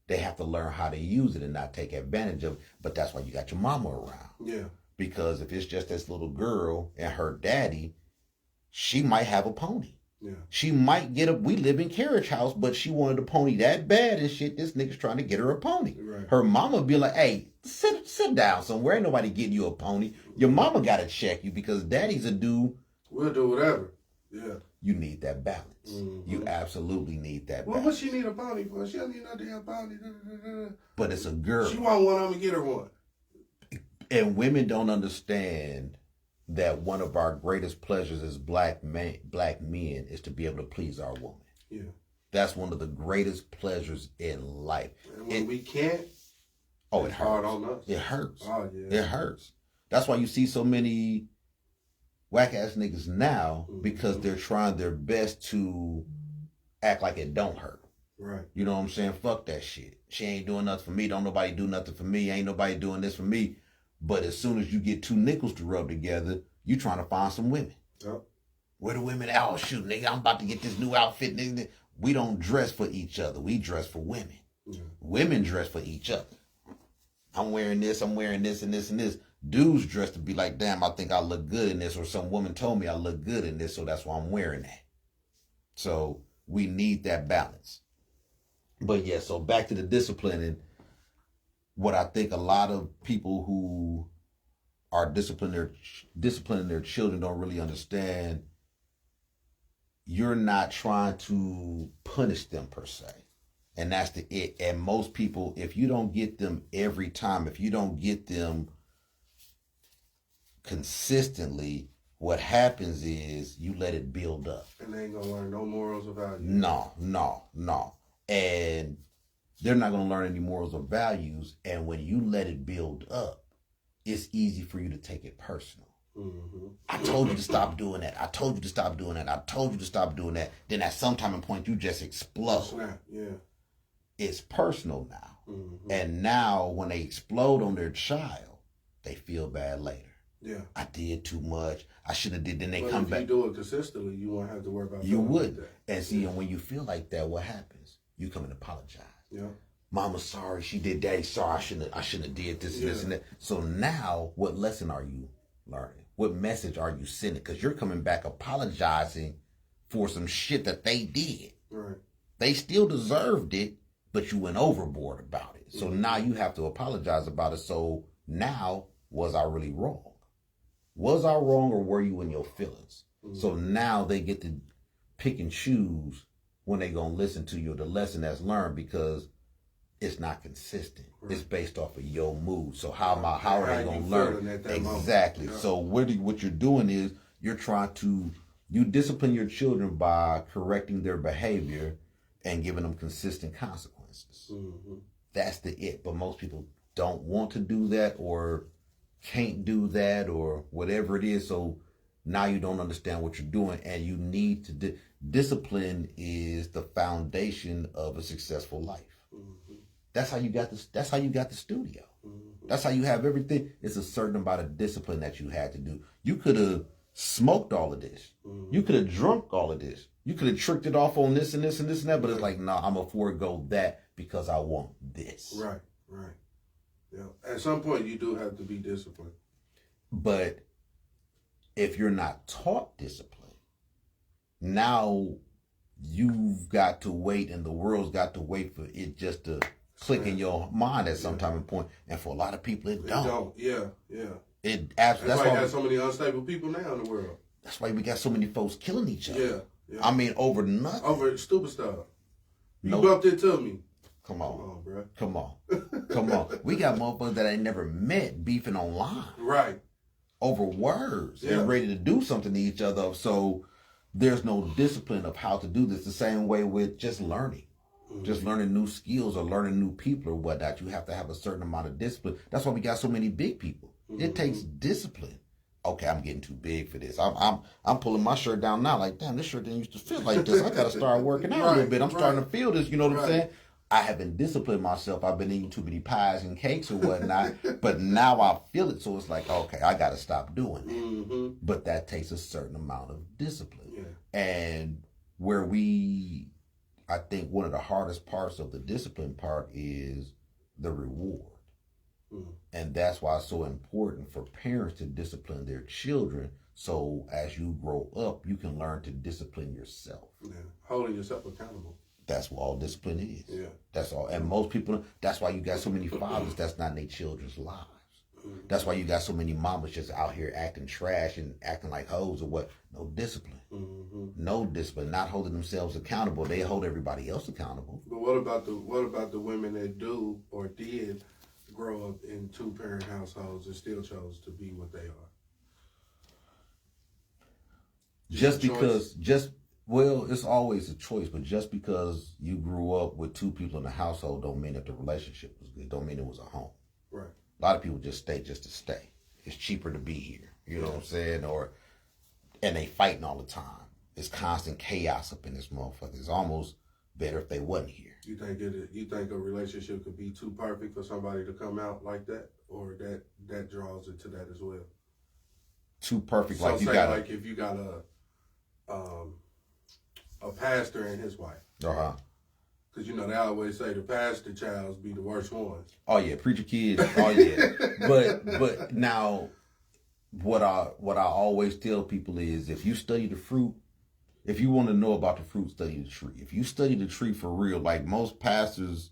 they have to learn how to use it and not take advantage of it. But that's why you got your mama around. Yeah. Because if it's just this little girl and her daddy, she might have a pony. Yeah. She might get we live in carriage house, but she wanted a pony that bad and shit. This nigga's trying to get her a pony. Right. Her mama be like, hey, sit down somewhere. Ain't nobody getting you a pony. Your mama got to check you because daddy's a dude. We'll do whatever. Yeah. You need that balance. Mm-hmm. You absolutely need that balance. What she need a pony for? She don't need no damn pony. But it's a girl. She want one, I'm going to get her one. And women don't understand that one of our greatest pleasures as black men is to be able to please our woman. Yeah. That's one of the greatest pleasures in life. And when we can't, it hurts. Hard on us. It hurts. Oh, yeah. It hurts. That's why you see so many whack-ass niggas now, because they're trying their best to act like it don't hurt. Right. You know what I'm saying? Fuck that shit. She ain't doing nothing for me. Don't nobody do nothing for me. Ain't nobody doing this for me. But as soon as you get two nickels to rub together, you trying to find some women. Yep. Where the women at? Oh, shoot, nigga, I'm about to get this new outfit. Nigga. We don't dress for each other. We dress for women. Yeah. Women dress for each other. I'm wearing this, and this, and this. Dudes dress to be like, damn, I think I look good in this, or some woman told me I look good in this, so that's why I'm wearing that. So we need that balance. But yeah, so back to the discipline, and what I think a lot of people who are disciplining their children don't really understand, you're not trying to punish them per se. And that's the it. And most people, if you don't get them every time, if you don't get them consistently, what happens is you let it build up. And they ain't gonna learn no morals or values. No. And they're not gonna learn any morals or values. And when you let it build up, it's easy for you to take it personal. Mm-hmm. I told you to stop doing that. I told you to stop doing that. I told you to stop doing that. Then at some time and point, you just explode. Snap. Yeah. It's personal now. Mm-hmm. And now when they explode on their child, they feel bad later. Yeah. I did too much. I should have did. Then they but come if back. If you do it consistently, you won't have to worry about you would. Like and see, and when you feel like that, what happens? You come and apologize. Yeah. Mama's sorry. She did. Daddy's sorry. I shouldn't have did this and this and that. So now, what lesson are you learning? What message are you sending? Because you're coming back apologizing for some shit that they did. Right. They still deserved it, but you went overboard about it. So now you have to apologize about it. So now, was I really wrong? Was I wrong, or were you in your feelings? Mm-hmm. So now they get to pick and choose when they gonna listen to you, the lesson that's learned, because it's not consistent. Right. It's based off of your mood. So how are they gonna learn? Exactly. Yeah. So what you're doing is you discipline your children by correcting their behavior and giving them consistent consequences. Mm-hmm. That's the it. But most people don't want to do that, or can't do that, or whatever it is. So now you don't understand what you're doing, and you need to discipline is the foundation of a successful life. Mm-hmm. That's how you got this. That's how you got the studio. Mm-hmm. That's how you have everything. It's a certain amount of discipline that you had to do. You could have smoked all of this. Mm-hmm. You could have drunk all of this. You could have tricked it off on this and this and this and that. But it's like, no, I'm gonna forego that because I want this. Right. Yeah. At some point, you do have to be disciplined. But if you're not taught discipline, now you've got to wait, and the world's got to wait for it just to click in your mind at some time and point. And for a lot of people, it don't. Yeah. That's why you got so many unstable people now in the world. That's why we got so many folks killing each other. Yeah. I mean, over nothing. Over stupid stuff. You bumped into me. Come on, bro. Come on. We got motherfuckers that I ain't never met beefing online. Right. Over words and ready to do something to each other. So there's no discipline of how to do this. The same way with just learning. Mm-hmm. Just learning new skills or learning new people or whatnot. You have to have a certain amount of discipline. That's why we got so many big people. Mm-hmm. It takes discipline. Okay, I'm getting too big for this. I'm pulling my shirt down now like, damn, this shirt didn't used to feel like this. I got to start working out a little bit. I'm starting to feel this, you know what I'm saying? I haven't disciplined myself. I've been eating too many pies and cakes or whatnot, but now I feel it. So it's like, okay, I got to stop doing that. Mm-hmm. But that takes a certain amount of discipline. Yeah. And I think one of the hardest parts of the discipline part is the reward. Mm. And that's why it's so important for parents to discipline their children. So as you grow up, you can learn to discipline yourself. Yeah. Holding yourself accountable. That's what all discipline is. Yeah. That's all. And most people, that's why you got so many fathers that's not in their children's lives. Mm-hmm. That's why you got so many mamas just out here acting trash and acting like hoes or what. No discipline. Mm-hmm. No discipline. Not holding themselves accountable. They hold everybody else accountable. But what about the women that do or did grow up in 2-parent households and still chose to be what they are? Well, it's always a choice, but just because you grew up with 2 people in the household don't mean that the relationship was good. Don't mean it was a home. Right. A lot of people just stay just to stay. It's cheaper to be here. You know what I'm saying? And they fighting all the time. It's constant chaos up in this motherfucker. It's almost better if they wasn't here. You think a relationship could be too perfect for somebody to come out like that, or that draws it to that as well? Too perfect, so like you got like if you got a pastor and his wife. Uh-huh. Because, they always say the pastor childs be the worst ones. Oh, yeah. Preacher kids. Oh, yeah. But now, what I always tell people is if you study the fruit, if you want to know about the fruit, study the tree. If you study the tree for real, like most pastors'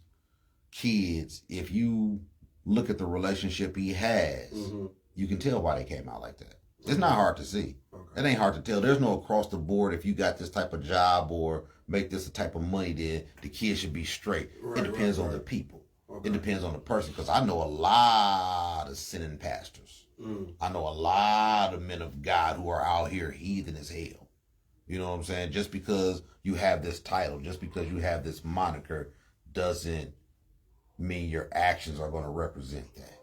kids, if you look at the relationship he has, mm-hmm. you can tell why they came out like that. It's not hard to see. Okay. It ain't hard to tell. There's no across the board, if you got this type of job or make this a type of money, then the kid should be straight. Right, it depends on the people. Okay. It depends on the person. Because I know a lot of sinning pastors. Mm. I know a lot of men of God who are out here heathen as hell. You know what I'm saying? Just because you have this title, just because you have this moniker, doesn't mean your actions are going to represent that.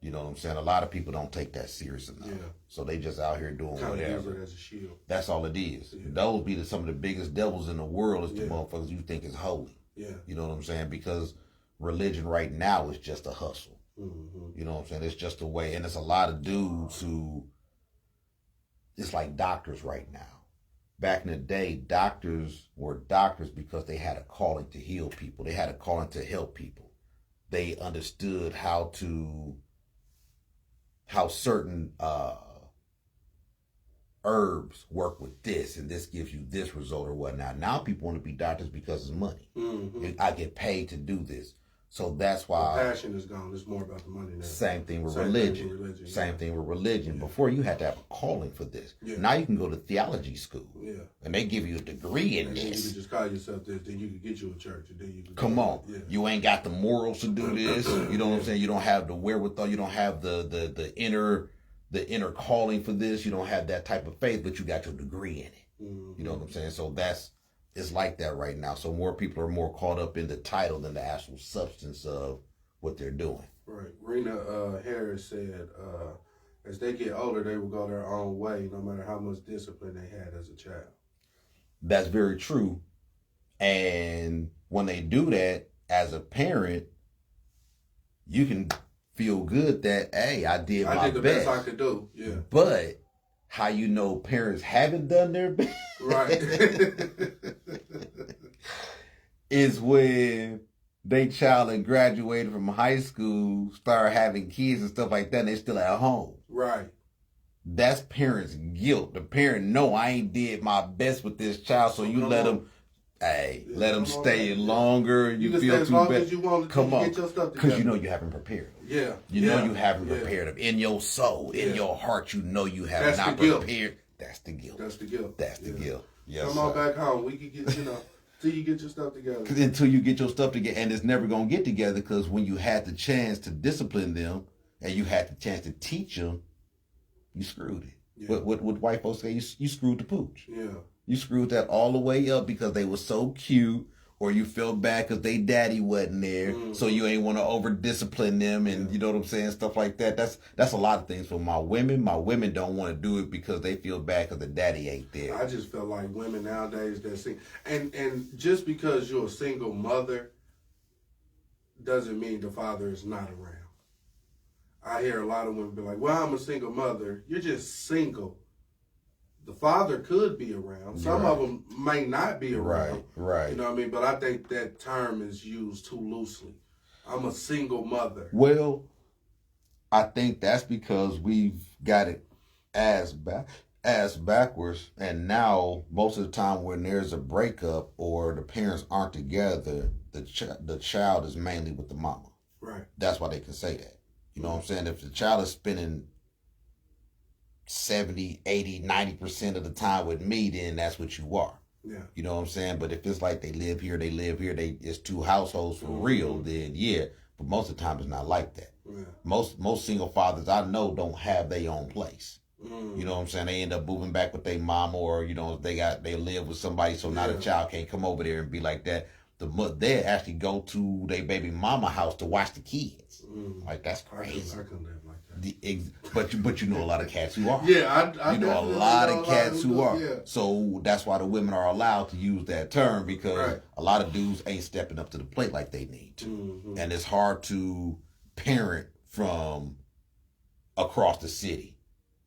You know what I'm saying? A lot of people don't take that serious enough. Yeah. So they just out here doing kind whatever. Use it as a shield. That's all it is. Yeah. Those be some of the biggest devils in the world is the motherfuckers you think is holy. Yeah. You know what I'm saying? Because religion right now is just a hustle. Mm-hmm. You know what I'm saying? It's just a way. And it's a lot of dudes who, it's like doctors right now. Back in the day, doctors were doctors because they had a calling to heal people. They had a calling to help people. They understood how certain herbs work with this, and this gives you this result or whatnot. Now people want to be doctors because it's money. Mm-hmm. I get paid to do this. So that's why the passion is gone. It's more about the money now. Same thing with religion. Same thing with religion. Yeah. Before you had to have a calling for this. Yeah. Now you can go to theology school. Yeah. And they give you a degree in this. You can just call yourself this, then you can get you a church, and then you can come on. Yeah. You ain't got the morals to do this. You know what I'm saying? You don't have the wherewithal, you don't have the inner calling for this, you don't have that type of faith, but you got your degree in it. Mm-hmm. You know what I'm saying? So it's like that right now. So more people are more caught up in the title than the actual substance of what they're doing. Right. Rena Harris said, as they get older, they will go their own way, no matter how much discipline they had as a child. That's very true. And when they do that, as a parent, you can feel good that, hey, I did my best. I did the best I could do. Yeah. But how you know parents haven't done their best? Right. is when they child and graduated from high school, start having kids and stuff like that, and they still at home. Right. That's parents' guilt. The parent know I ain't did my best with this child, so you let them. Hey, let them stay longer. You feel too bad. Come on, because you know you haven't prepared them. Yeah, you know you haven't prepared them in your soul, in your heart. You know you have not prepared. That's the guilt. That's the guilt. That's the guilt. Yes, come on back home. We can get till you get your stuff together. Until you get your stuff together, and it's never gonna get together because when you had the chance to discipline them and you had the chance to teach them, you screwed it. Yeah. What white folks say? You screwed the pooch. Yeah. You screwed that all the way up because they were so cute, or you felt bad because they daddy wasn't there, so you ain't want to over discipline them, and you know what I'm saying, stuff like that. That's a lot of things for my women. My women don't want to do it because they feel bad because the daddy ain't there. I just feel like women nowadays that sing, and just because you're a single mother, doesn't mean the father is not around. I hear a lot of women be like, well, I'm a single mother. You're just single. The father could be around. Some of them may not be around. Right. You know what I mean? But I think that term is used too loosely. I'm a single mother. Well, I think that's because we've got it as backwards, and now most of the time when there's a breakup or the parents aren't together, the child is mainly with the mama. Right. That's why they can say that. You know what I'm saying? If the child is spending 70, 80, 90% of the time with me, then that's what you are. Yeah. You know what I'm saying? But if it's like they live here, it's two households for real, then yeah. But most of the time it's not like that. Yeah. Most single fathers I know don't have their own place. Mm. You know what I'm saying? They end up moving back with their mama, or they live with somebody, so now the child can't come over there and be like that. They actually go to their baby mama house to watch the kids. Mm. Like, that's crazy. I couldn't live like that. But you know a lot of cats who are. Yeah, I know a lot of cats who are. Yeah. So that's why the women are allowed to use that term, because a lot of dudes ain't stepping up to the plate like they need to. Mm-hmm. And it's hard to parent from across the city,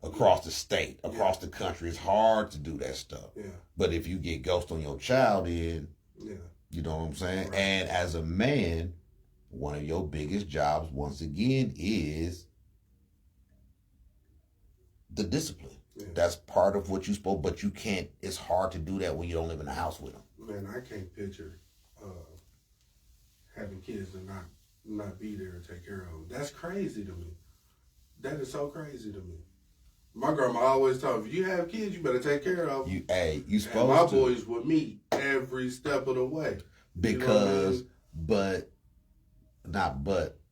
across the state, across the country. It's hard to do that stuff. Yeah. But if you get ghost on your child, then you know what I'm saying? Right. And as a man, one of your biggest jobs, once again, is the discipline. Yeah. That's part of what you spoke, but you can't, it's hard to do that when you don't live in the house with them. Man, I can't picture having kids and not be there and take care of them. That's crazy to me. That is so crazy to me. My grandma always told me, if you have kids, you better take care of them. You supposed and my to. boys with me every step of the way. Because,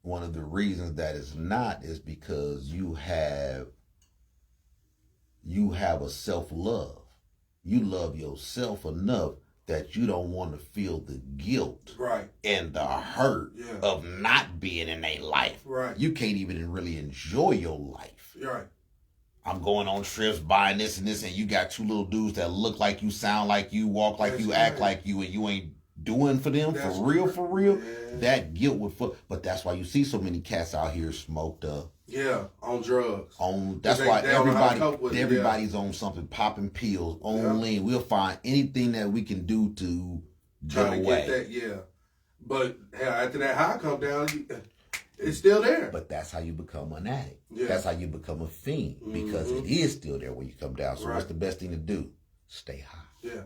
one of the reasons that it's not is because you have a self-love. You love yourself enough that you don't want to feel the guilt and the hurt of not being in a life. Right. You can't even really enjoy your life. Right. I'm going on trips, buying this and this, and you got two little dudes that look like you, sound like you, walk like you, act like you, and you ain't doing for them for real. Yeah. That guilt would but that's why you see so many cats out here smoked up. Yeah, on drugs. That's why everybody's on something, popping pills, on lean. We'll find anything that we can do to get away. Get that, But after that high come down, it's still there. But that's how you become an addict. Yeah. That's how you become a fiend, because it is still there when you come down. So what's the best thing to do? Stay high. Yeah.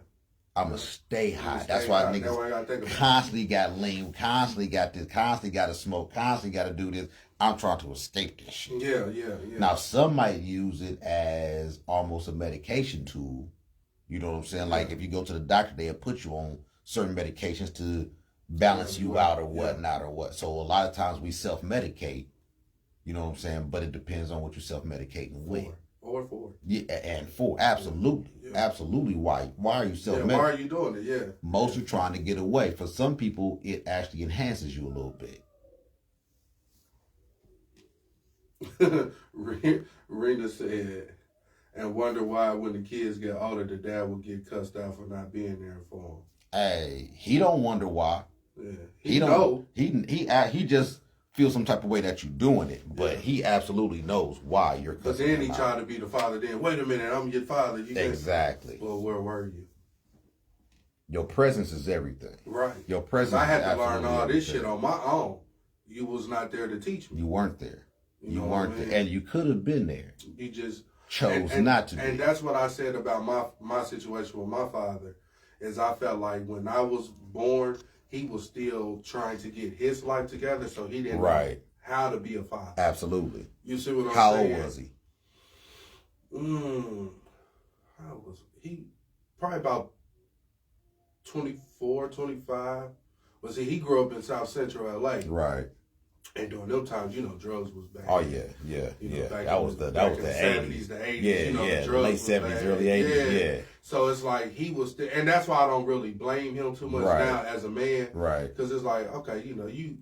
I'm going to stay high. That's why niggas constantly got lean, constantly got this, constantly got to smoke, constantly got to do this. I'm trying to escape this shit. Yeah. Now, some might use it as almost a medication tool. You know what I'm saying? Like, if you go to the doctor, they'll put you on certain medications to balance you out or whatnot or what. So a lot of times we self-medicate, you know what I'm saying? But it depends on what you're self-medicating with. Or for. Yeah, and for. Absolutely. Yeah. Absolutely. Why are you self-medicating? Why are you doing it? Yeah. Most are trying to get away. For some people, it actually enhances you a little bit. Rena said, and wonder why when the kids get older, the dad will get cussed out for not being there for them. Hey, he don't wonder why. Yeah, he don't. He just feels some type of way that you're doing it, but he absolutely knows why you're cussing. But then he tried to be the father. Then wait a minute, I'm your father. Exactly. Well, where were you? Your presence is everything. Right. Your presence. I had to learn all this everything. shit on my own. You was not there to teach me. You weren't there. You weren't there, and you could have been there. You just chose not to be. And that's what I said about my situation with my father, is I felt like when I was born, he was still trying to get his life together, so he didn't know how to be a father. Absolutely. You see what I'm how saying? How old was he? How was he? Probably about 24, 25. But see, he grew up in South Central LA. Right. And during them times, drugs was bad. Oh yeah. That was the 70s, the 80s. The late 70s, early 80s. Yeah. So it's like he was, and that's why I don't really blame him too much now as a man. Right. Because it's like, okay,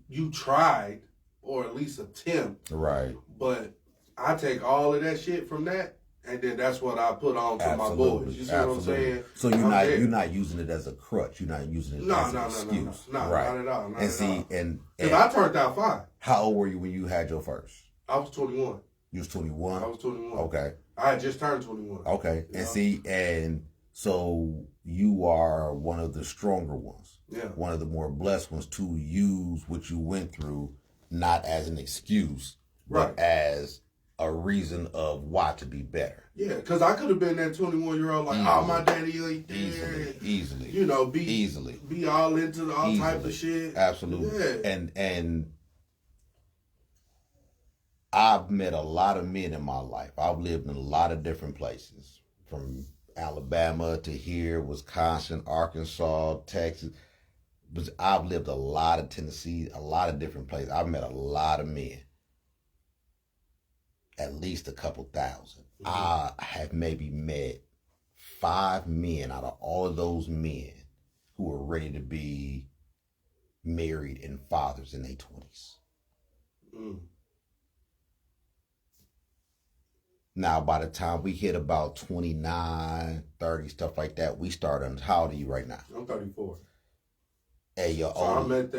you tried, or at least attempt. Right. But I take all of that shit from that and then that's what I put on to my Absolutely. boys. You see Absolutely. what I'm saying? So you're not using it as a crutch. You're not using it as an excuse. No, right. not at all. Not and at see, all. and because I turned out fine. How old were you when you had your first? I was 21. You was 21? I was 21. Okay. I had just turned 21. Okay. And see, and so you are one of the stronger ones. Yeah. One of the more blessed ones to use what you went through not as an excuse, but as a reason of why to be better. Yeah, because I could have been that 21-year-old like, oh, my daddy ain't there. Easily. You know, easily. Be all into all type of shit. Absolutely. Yeah. And I've met a lot of men in my life. I've lived in a lot of different places, from Alabama to here, Wisconsin, Arkansas, Texas. But I've lived a lot of Tennessee, a lot of different places. I've met a lot of men, at least a couple thousand. Mm-hmm. I have maybe met 5 men out of all of those men who are ready to be married and fathers in their 20s. Mm. Now, by the time we hit about 29, 30, stuff like that, we start on, how old are you right now? I'm 34. Hey, you're so old. I'm at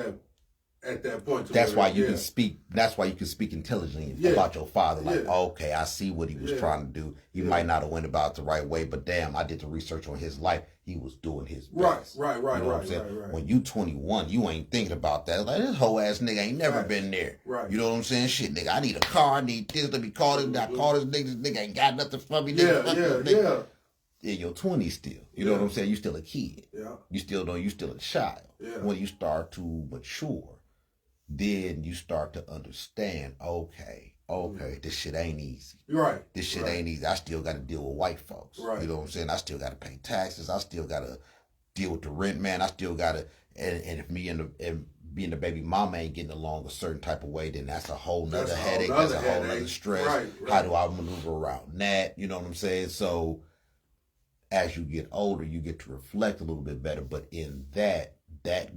that point. That's why you can speak. That's why you can speak intelligently about your father. Like, okay, I see what he was trying to do. He might not have went about it the right way, but damn, I did the research on his life. He was doing his best. Right. You know what I'm saying? When you 21, you ain't thinking about that. Like, this whole ass nigga ain't never been there. Right. You know what I'm saying? Shit, nigga, I need a car. I need this. Let me call this. I call this nigga. This nigga ain't got nothing for me. Yeah. In your 20s still. You know what I'm saying? You still a kid. Yeah. You still a child. Yeah. When you start to mature, then you start to understand, okay, this shit ain't easy. Right. This shit ain't easy. I still got to deal with white folks. Right. You know what I'm saying? I still got to pay taxes. I still got to deal with the rent man. I still got to, and if me and being the baby mama ain't getting along a certain type of way, then that's a whole nother headache. That's a whole nother stress. Right. How do I maneuver around that? You know what I'm saying? So as you get older, you get to reflect a little bit better. But in that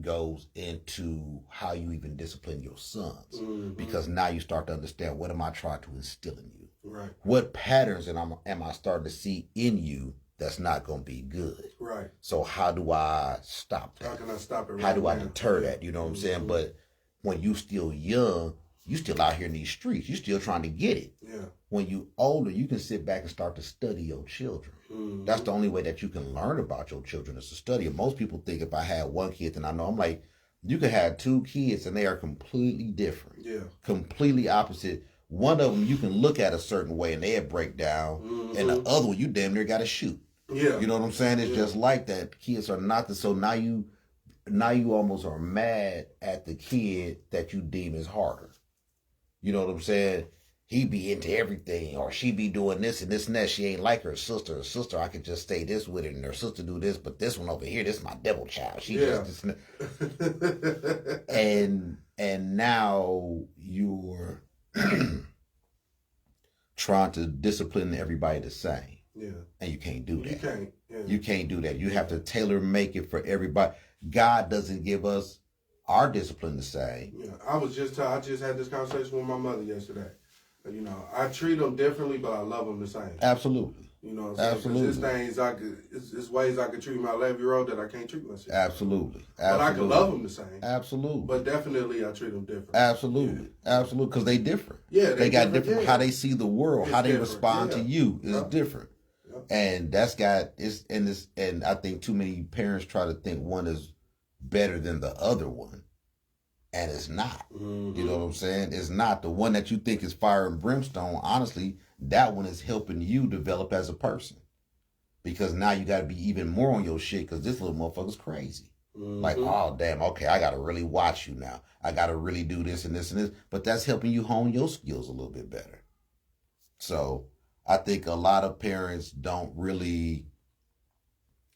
goes into how you even discipline your sons. Mm-hmm. Because now you start to understand, what am I trying to instill in you? Right. What patterns am I starting to see in you that's not going to be good? Right. So how do I stop that? How can I stop it? How do I deter that? You know what I'm saying? But when you still young, you still out here in these streets. You still trying to get it. Yeah. When you older, you can sit back and start to study your children. Mm-hmm. That's the only way that you can learn about your children, is to study. And most people think if I had one kid, then I know. I'm like, you can have 2 kids and they are completely different. Yeah. Completely opposite. One of them you can look at a certain way and they'll break down. Mm-hmm. And the other one you damn near got to shoot. Yeah. You know what I'm saying? It's just like that. Kids are not the, so now you almost are mad at the kid that you deem is harder. You know what I'm saying? He be into everything, or she be doing this and this and that. She ain't like her sister. Her sister, I could just stay this with her, and her sister do this, but this one over here, this is my devil child. She just this and now you're trying to discipline everybody the same. Yeah. And you can't do that. You can't. Yeah. You can't do that. You have to tailor make it for everybody. God doesn't give us our discipline the same. Yeah. I just had this conversation with my mother yesterday. You know, I treat them differently, but I love them the same. Absolutely. You know what I'm saying? Absolutely. It's ways I could treat my 11-year-old that I can't treat myself. Absolutely. But I can love them the same. Absolutely. But definitely I treat them different. Absolutely. Yeah. Absolutely. Because they different. Yeah. They got different, how they see the world, how they respond to you is different. Yep. And and I think too many parents try to think one is better than the other one. And it's not. Mm-hmm. You know what I'm saying? It's not. The one that you think is fire and brimstone, honestly, that one is helping you develop as a person. Because now you got to be even more on your shit, because this little motherfucker's crazy. Mm-hmm. Like, oh, damn, okay, I got to really watch you now. I got to really do this and this and this. But that's helping you hone your skills a little bit better. So I think a lot of parents don't really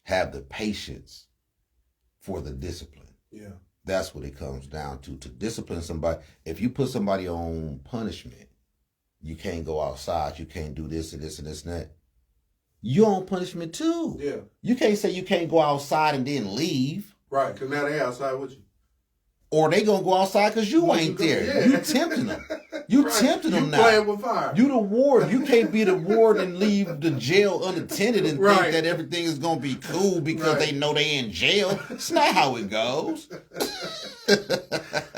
have the patience for the discipline. Yeah. That's what it comes down to discipline somebody. If you put somebody on punishment, you can't go outside, you can't do this and this and this and that. You're on punishment too. Yeah. You can't say you can't go outside and then leave. Right, because now they outside with you. Or they gonna go outside because you ain't there. Yeah. You tempting them. You tempting them now. You playing with fire. You the ward. You can't be the ward and leave the jail unattended and think that everything is going to be cool because they know they in jail. It's not how it goes.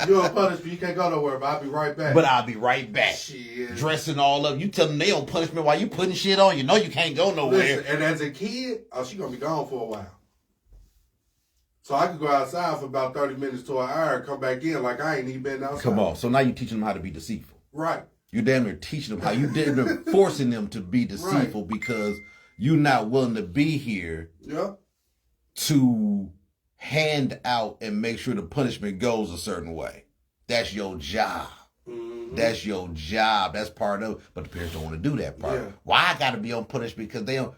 You on punishment. You can't go nowhere, but I'll be right back. But I'll be right back. Shit. Dressing all up. You tell them they on punishment while you putting shit on. You know you can't go nowhere. Listen, and as a kid, she going to be gone for a while. So I could go outside for about 30 minutes to an hour and come back in like I ain't even been outside. Come on. So now you're teaching them how to be deceitful. Right. You damn near teaching them how. You damn near forcing them to be deceitful because you're not willing to be here to hand out and make sure the punishment goes a certain way. That's your job. Mm-hmm. That's your job. That's part of it. But the parents don't want to do that part. Yeah. Why I got to be on punishment?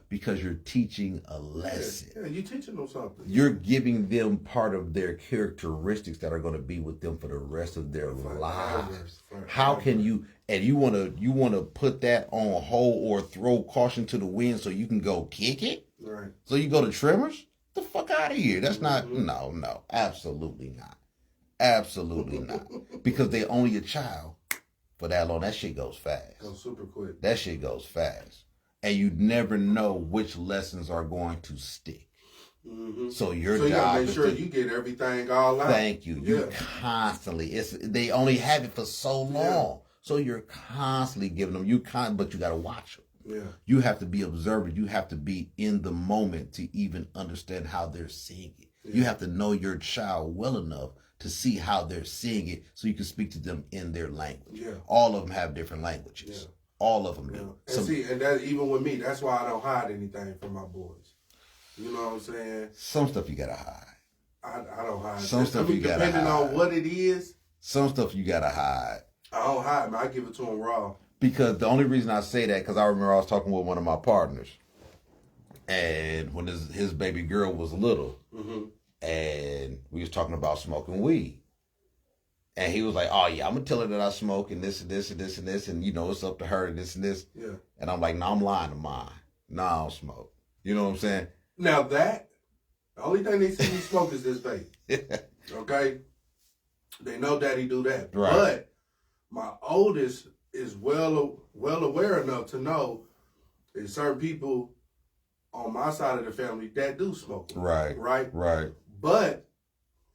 Because you're teaching a lesson. Yeah, you're teaching them something. You're giving them part of their characteristics that are going to be with them for the rest of their lives. How can you? And you want to put that on hold or throw caution to the wind so you can go kick it? Right. So you go to Tremors? The fuck out of here. That's not. No, absolutely not. Absolutely not. Because they're only a child for that long. That shit goes fast. Goes super quick. That shit goes fast. And you never know which lessons are going to stick. Mm-hmm. So your job gotta make is sure to, you get everything all out. Thank you. Yeah. You constantly. They only have it for so long. Yeah. So you're constantly giving them. But you got to watch them. Yeah. You have to be observant. You have to be in the moment to even understand how they're seeing it. Yeah. You have to know your child well enough to see how they're seeing it so you can speak to them in their language. Yeah. All of them have different languages. Yeah. All of them do. And that even with me, that's why I don't hide anything from my boys. You know what I'm saying? Some stuff you gotta hide. I don't hide. Some stuff you gotta hide. Depending on what it is. Some stuff you gotta hide. I don't hide, man. I give it to them raw. Because the only reason I say that, because I remember I was talking with one of my partners. And when his baby girl was little. Mm-hmm. And we was talking about smoking weed. And he was like, oh, yeah, I'm going to tell her that I smoke and this and this and this and this. And, it's up to her and this and this. Yeah. And I'm like, no, I'm lying to mine. No, I don't smoke. You know what I'm saying? Now the only thing they see me smoke is this vape. Okay? They know daddy do that. Right. But my oldest is well aware enough to know there's certain people on my side of the family that do smoke. Right. Right? Right. But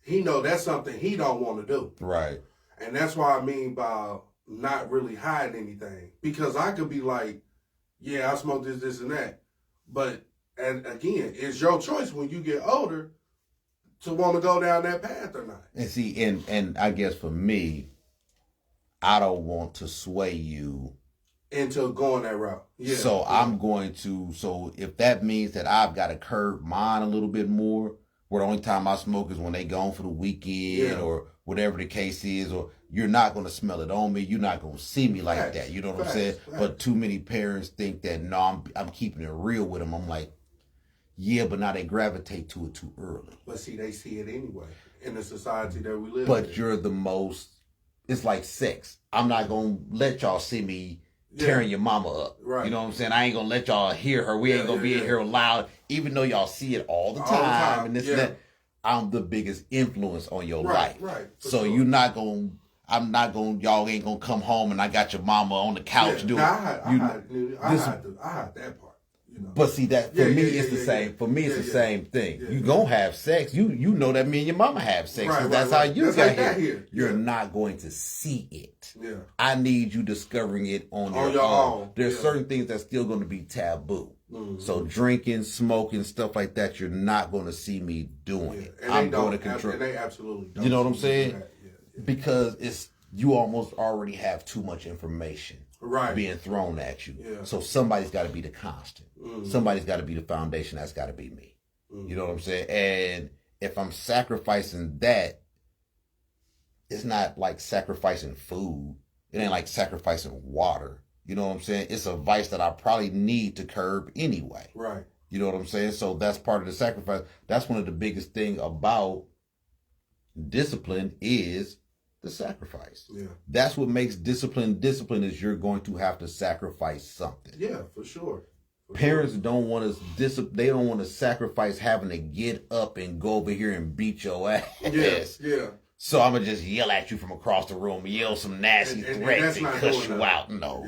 he know that's something he don't want to do. Right. And that's why I mean by not really hiding anything. Because I could be like, yeah, I smoke this, and that. But, and again, it's your choice when you get older to want to go down that path or not. And see, and I guess for me, I don't want to sway you into going that route. Yeah. So I'm going to, so if that means that I've got to curb mine a little bit more, where the only time I smoke is when they gone for the weekend or whatever the case is, or you're not going to smell it on me. You're not going to see me like that. You know what I'm saying? But too many parents think that, no, I'm keeping it real with them. I'm like, yeah, but now they gravitate to it too early. But see, they see it anyway in the society that we live in. But you're the most, it's like sex. I'm not going to let y'all see me tearing your mama up. Right. You know what I'm saying? I ain't going to let y'all hear her. We ain't going to be in here loud, even though y'all see it all the time. And this and that. I'm the biggest influence on your life. Right. So you're not going to, I'm not going to, y'all ain't going to come home and I got your mama on the couch doing I hide that part. But see that for me it's the same. For me it's the same thing. You gonna have sex. You know that me and your mama have sex. Right, that's how you got here. You're not going to see it. Yeah. I need you discovering it on your own. There's certain things that's still going to be taboo. Mm-hmm. So drinking, smoking, stuff like that, you're not going to see me doing it. And I'm going to control. And they absolutely don't. You know what I'm saying? Because you almost already have too much information. Being thrown at you. Yeah. So somebody's got to be the constant. Mm-hmm. Somebody's got to be the foundation. That's got to be me. Mm-hmm. You know what I'm saying? And if I'm sacrificing that, it's not like sacrificing food. It ain't like sacrificing water. You know what I'm saying? It's a vice that I probably need to curb anyway. Right. You know what I'm saying? So that's part of the sacrifice. That's one of the biggest thing about discipline is the sacrifice. Yeah. That's what makes discipline is you're going to have to sacrifice something. Yeah, for sure. Parents don't want to they don't want to sacrifice having to get up and go over here and beat your ass. Yeah. So I'm gonna just yell at you from across the room, yell some nasty threats and cuss you out. No,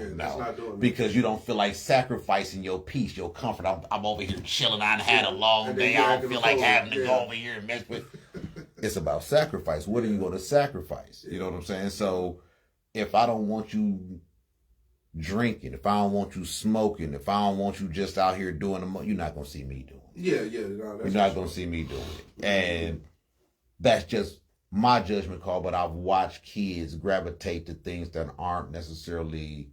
because you don't feel like sacrificing your peace, your comfort. I'm over here chilling. I had a long day. I don't feel like having to go over here and mess with. It's about sacrifice. What are you going to sacrifice? You know what I'm saying? So if I don't want you drinking, if I don't want you smoking, if I don't want you just out here doing you're not gonna see me doing it. You're not gonna see me doing it, and that's just my judgment call. But I've watched kids gravitate to things that aren't necessarily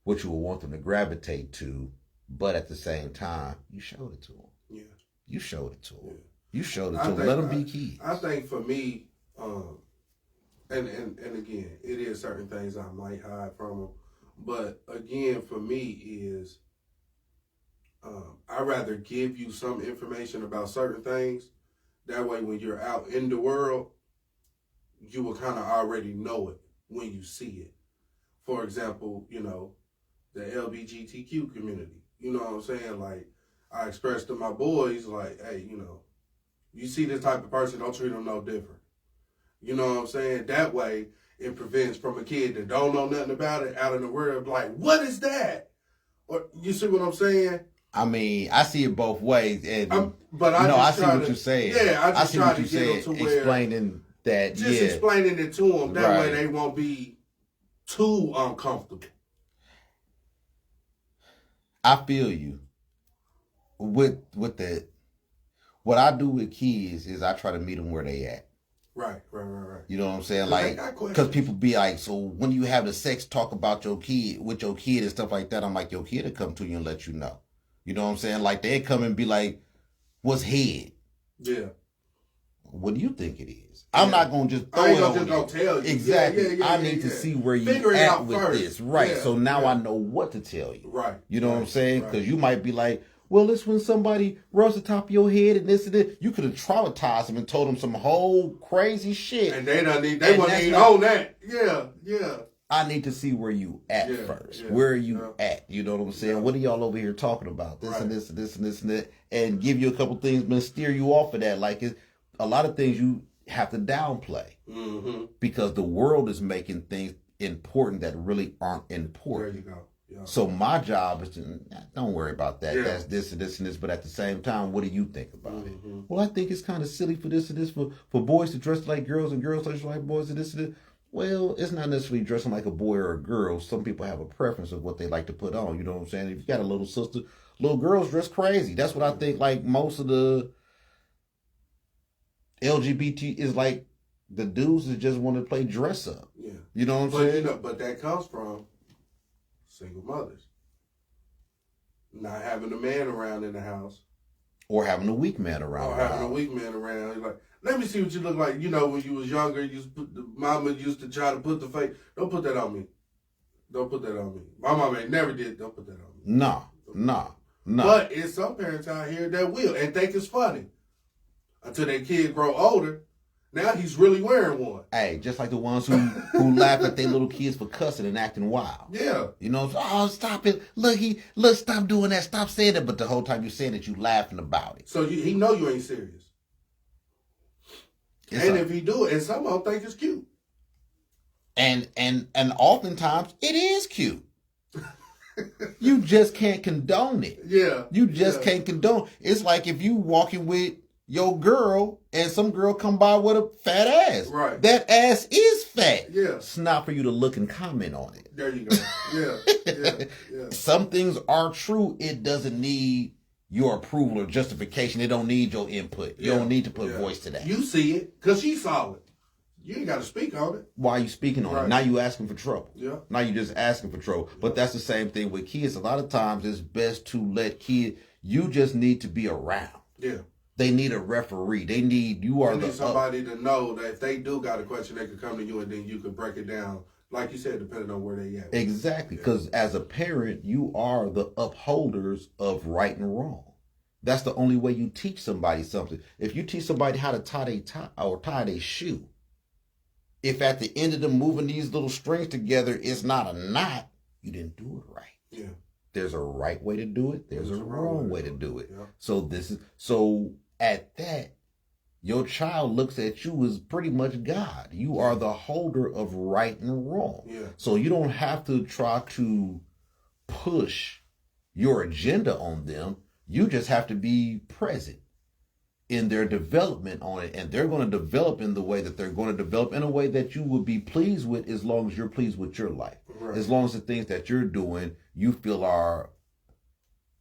what you would want them to gravitate to, but at the same time, you showed it to them. Yeah, you showed it to them. Yeah. You showed it to them. Let them be kids. I think for me, and again, it is certain things I might hide from them. But again, for me is, I'd rather give you some information about certain things. That way, when you're out in the world, you will kind of already know it when you see it. For example, you know, the LGBTQ community. You know what I'm saying? Like, I expressed to my boys, like, hey, you know, you see this type of person, don't treat them no different. You know what I'm saying? That way, it prevents from a kid that don't know nothing about it out in the world, like, what is that? Or you see what I'm saying? I mean, I see it both ways, and but I see what you're saying. Yeah, I see what you're saying. Explaining that, just explaining it to them. That way, they won't be too uncomfortable. I feel you. With that, what I do with kids is I try to meet them where they at. Right. You know what I'm saying? Like, because people be like, so when you have the sex talk about your kid, with your kid and stuff like that, I'm like, your kid will come to you and let you know. You know what I'm saying? Like, they come and be like, what's head? Yeah. What do you think it is? I'm not going to just throw it on you. Tell you. Exactly. I need to see where you at with first. This. Right. Yeah, so now I know what to tell you. Right. You know what I'm saying? Because you might be like, well, it's when somebody rubs the top of your head and this and that. You could have traumatized them and told them some whole crazy shit. And they wouldn't even own that. Yeah. I need to see where you at first. Yeah, where are you at? You know what I'm saying? Yeah. What are y'all over here talking about? This and this and this and this and that. And give you a couple things, but steer you off of that. Like, a lot of things you have to downplay. Mm-hmm. Because the world is making things important that really aren't important. There you go. Yeah. So my job is to, don't worry about that. Yeah. That's this and this and this. But at the same time, what do you think about it? Well, I think it's kind of silly for this and this, for boys to dress like girls and girls to dress like boys and this and this. Well, it's not necessarily dressing like a boy or a girl. Some people have a preference of what they like to put on. You know what I'm saying? If you got a little sister, little girls dress crazy. That's what I think. Like, most of the LGBT is like, the dudes that just want to play dress up. Yeah. You know what I'm saying? But that comes from single mothers not having a man around in the house, or having a weak man around. You're like, let me see what you look like. You know, when you was younger, mama used to try to put the face. Don't put that on me. My mama ain't never did. Don't put that on me. No. But it's some parents out here that will and think it's funny until their kid grow older. Now he's really wearing one. Hey, just like the ones who laugh at their little kids for cussing and acting wild. Yeah. You know, oh, stop it. Look, stop doing that. Stop saying that. But the whole time you're saying that, you laughing about it. So he know you ain't serious. If he do it, and some of them think it's cute. And oftentimes it is cute. You just can't condone it. Yeah. You just can't condone. It's like if you walking with your girl and some girl come by with a fat ass. Right. That ass is fat. Yeah. It's not for you to look and comment on it. There you go. Yeah. Some things are true. It doesn't need your approval or justification. It don't need your input. You don't need to put voice to that. You see it because she saw it. You ain't got to speak on it. Why are you speaking on it? Now you asking for trouble. Yeah. Now you just asking for trouble. But that's the same thing with kids. A lot of times it's best to let kids, you just need to be around. Yeah. They need a referee. They need somebody to know that if they do got a question, they could come to you and then you could break it down, like you said, depending on where they at. Exactly, because as a parent, you are the upholders of right and wrong. That's the only way you teach somebody something. If you teach somebody how to tie their shoe, if at the end of them moving these little strings together, it's not a knot, you didn't do it right. Yeah. There's a right way to do it. There's a wrong way to do it. Yeah. So at that, Your child looks at you as pretty much God. You are the holder of right and wrong. Yeah. So you don't have to try to push your agenda on them. You just have to be present in their development on it. And they're going to develop in the way that they're going to develop, in a way that you will be pleased with, as long as you're pleased with your life. Right. As long as the things that you're doing, you feel are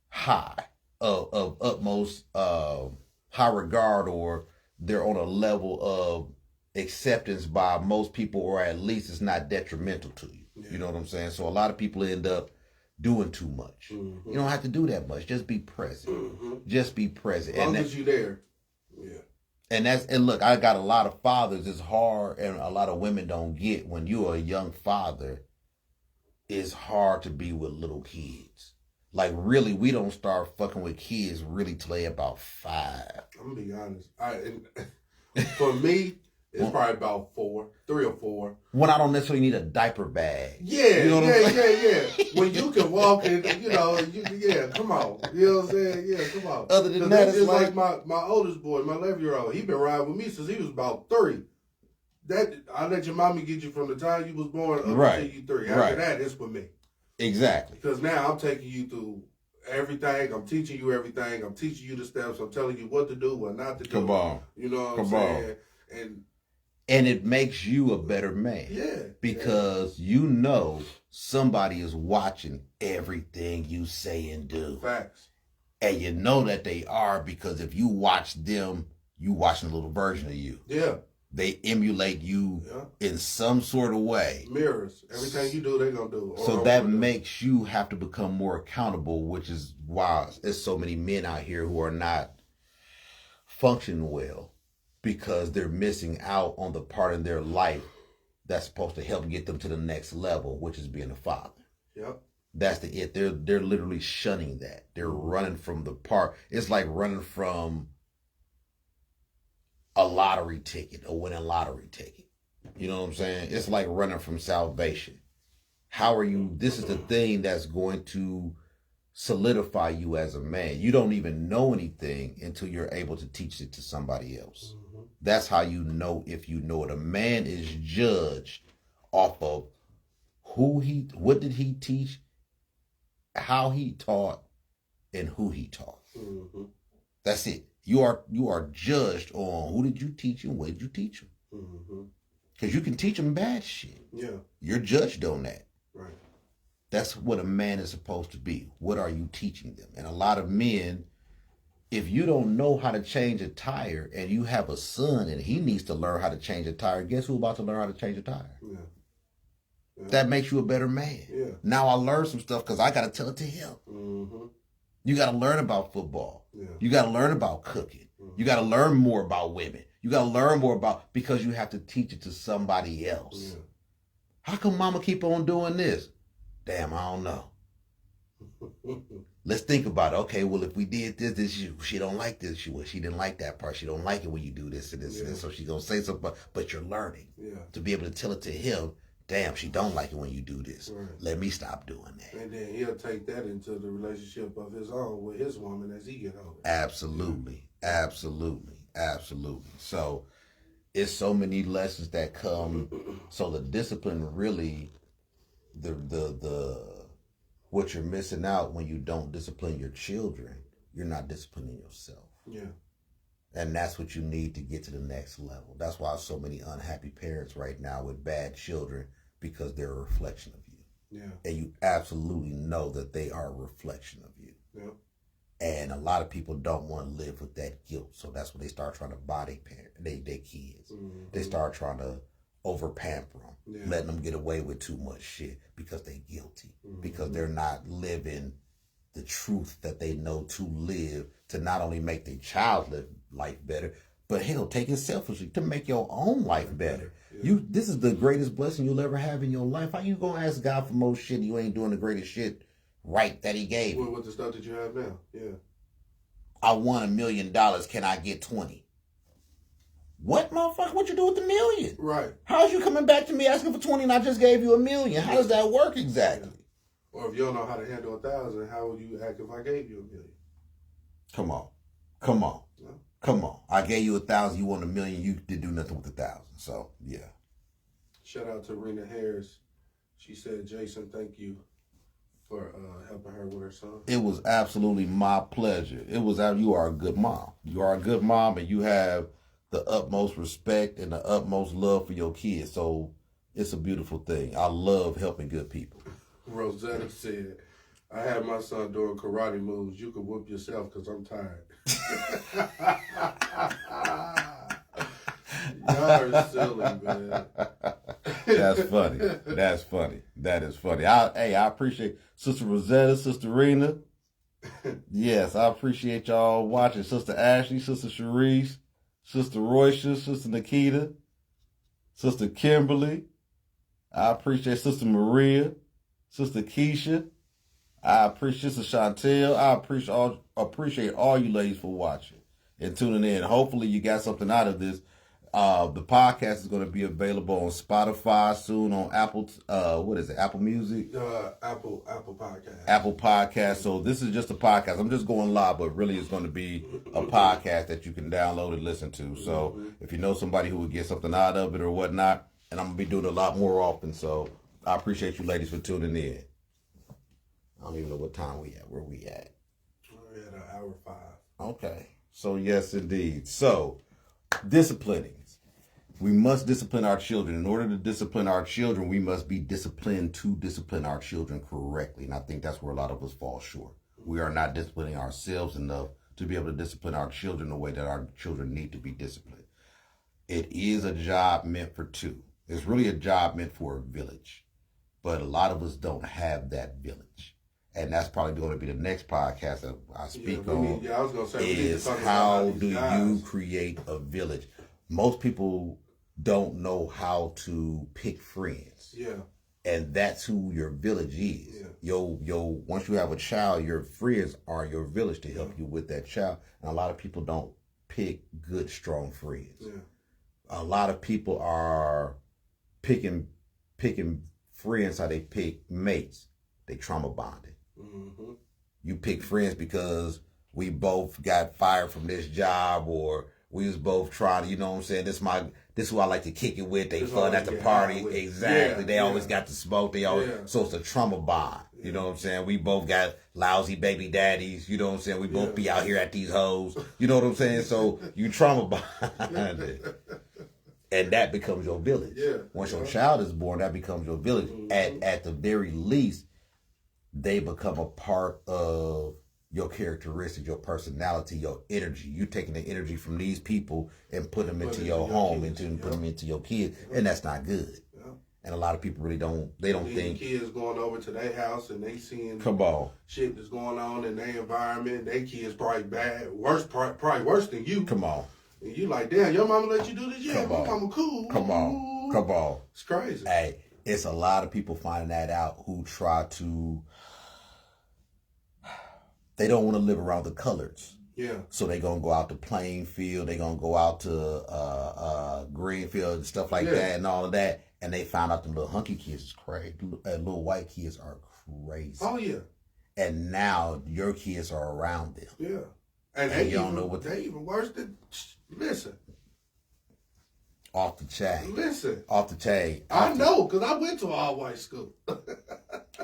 high, of utmost high regard, or they're on a level of acceptance by most people, or at least it's not detrimental to you. Yeah. You know what I'm saying? So a lot of people end up doing too much. Mm-hmm. You don't have to do that much. Just be present. Mm-hmm. Just be present. As long as you're there. Yeah. And look, I got a lot of fathers. It's hard, and a lot of women don't get, when you're a young father, it's hard to be with little kids. Like, really, we don't start fucking with kids really till they about 5. I'm gonna be honest. For me, it's probably about 3 or 4. When I don't necessarily need a diaper bag. Yeah, you know yeah. When you can walk and, come on. You know what I'm saying? Yeah, come on. Other than that, it's like my oldest boy, my 11-year-old, he been riding with me since he was about 3. I let your mommy get you from the time you was born up until you 3. After that, it's for me. Exactly. Because now I'm taking you through everything. I'm teaching you everything. I'm teaching you the steps. I'm telling you what to do, what not to do. Come on. You know what I'm saying? And it makes you a better man. Yeah. Because you know somebody is watching everything you say and do. Facts. And you know that they are, because if you watch them, you watching a little version of you. Yeah. They emulate you in some sort of way. Mirrors. Everything you do, they're going to do. So that makes you have to become more accountable, which is why there's so many men out here who are not functioning well, because they're missing out on the part in their life that's supposed to help get them to the next level, which is being a father. Yep. That's it. They're literally shunning that. They're running from the part. It's like running from a lottery ticket, a winning lottery ticket. You know what I'm saying? It's like running from salvation. How are you? This is the thing that's going to solidify you as a man. You don't even know anything until you're able to teach it to somebody else. Mm-hmm. That's how you know if you know it. A man is judged off of what did he teach, how he taught, and who he taught. Mm-hmm. That's it. You are judged on who did you teach and what did you teach them. Because you can teach them bad shit. Yeah. You're judged on that. Right. That's what a man is supposed to be. What are you teaching them? And a lot of men, if you don't know how to change a tire and you have a son and he needs to learn how to change a tire, guess who's about to learn how to change a tire? Yeah. Yeah. That makes you a better man. Yeah. Now I learned some stuff because I got to tell it to him. Mm-hmm. You got to learn about football. Yeah. You got to learn about cooking. Mm-hmm. You got to learn more about women. You got to learn more about, because you have to teach it to somebody else. Yeah. How come mama keep on doing this? Damn, I don't know. Let's think about it. Okay, well, if we did this, she don't like this. She didn't like that part. She don't like it when you do this and this and this. So she's going to say something, but you're learning to be able to tell it to him. Damn, she don't like it when you do this. Right. Let me stop doing that. And then he'll take that into the relationship of his own with his woman as he get older. Absolutely. Absolutely. Absolutely. So it's so many lessons that come. So the discipline really, the what you're missing out when you don't discipline your children, you're not disciplining yourself. Yeah. And that's what you need to get to the next level. That's why so many unhappy parents right now with bad children, because they're a reflection of you. Yeah. And you absolutely know that they are a reflection of you. Yeah. And a lot of people don't want to live with that guilt. So that's when they start trying to body parent their kids. Mm-hmm. They start trying to over pamper them, letting them get away with too much shit because they're guilty, because they're not living the truth that they know to live, to not only make their child live life better, but hell, take it selfishly to make your own life better. Yeah. This is the greatest blessing you'll ever have in your life. How you gonna ask God for more shit and you ain't doing the greatest shit right that he gave you? With the stuff that you have now, yeah. I won $1 million. Can I get 20? What, motherfucker? What you do with the $1 million? Right. How's you coming back to me asking for 20 and I just gave you $1 million? How does that work exactly? Yeah. Or if you don't know how to handle 1,000, how would you act if I gave you $1 million? Come on. Come on. I gave you 1,000, you want 1,000,000, you did do nothing with 1,000. So, yeah. Shout out to Rena Harris. She said, Jason, thank you for helping her with her son. It was absolutely my pleasure. You are a good mom. You are a good mom, and you have the utmost respect and the utmost love for your kids. So it's a beautiful thing. I love helping good people. Rosetta said, I had my son doing karate moves. You can whoop yourself because I'm tired. Y'all are silly, man. That's funny. That's funny. That is funny. I appreciate Sister Rosetta, Sister Rena. Yes, I appreciate y'all watching. Sister Ashley, Sister Sharice, Sister Roycia, Sister Nikita, Sister Kimberly. I appreciate Sister Maria, Sister Keisha. I appreciate Sister Chantel. I appreciate all you ladies for watching and tuning in. Hopefully you got something out of this. The podcast is going to be available on Spotify soon, on Apple, Apple Music? Apple Podcast. Apple Podcast. So this is just a podcast. I'm just going live, but really it's going to be a podcast that you can download and listen to. So if you know somebody who would get something out of it or whatnot, and I'm going to be doing it a lot more often. So I appreciate you ladies for tuning in. I don't even know what time we at. Where we at? We're at an hour 5. Okay. So yes, indeed. So disciplining. We must discipline our children. In order to discipline our children, we must be disciplined to discipline our children correctly. And I think that's where a lot of us fall short. We are not disciplining ourselves enough to be able to discipline our children the way that our children need to be disciplined. It is a job meant for two. It's really a job meant for a village. But a lot of us don't have that village. And that's probably going to be the next podcast that I speak on. I was going to say, is how do you create a village? Most people don't know how to pick friends. Yeah. And that's who your village is. Yeah. Once you have a child, your friends are your village to help you with that child. And a lot of people don't pick good, strong friends. Yeah. A lot of people are picking friends how they pick mates. They trauma bonded. Mm-hmm. You pick friends because we both got fired from this job, or we was both trying to, you know what I'm saying? This is who I like to kick it with. They fun at the party. Exactly. They always got to smoke. So it's a trauma bond. You know what I'm saying? We both got lousy baby daddies. You know what I'm saying? We both be out here at these hoes. You know what I'm saying? So you trauma bond. And that becomes your village. Yeah. Once your child is born, that becomes your village. Mm-hmm. At the very least, they become a part of your characteristics, your personality, your energy. You taking the energy from these people and put them into your home, and put them into your kids, and that's not good. Yeah. And a lot of people really don't. They don't think kids going over to their house and they seeing shit that's going on in their environment. Their kids probably bad, probably worse than you. Come on. And you like, damn, your mama let you do this? Yeah, my mama cool. Come on. It's crazy. Hey, it's a lot of people finding that out who try to. They don't want to live around the coloreds. Yeah. So they going to go out to Plainfield. They going to go out to Greenfield and stuff like that and all of that. And they found out the little hunky kids is crazy. Little white kids are crazy. Oh, yeah. And now your kids are around them. Yeah. And they don't know what they even worse than, listen. Off the chain. Listen. Off the chain. I know, because I went to all white school.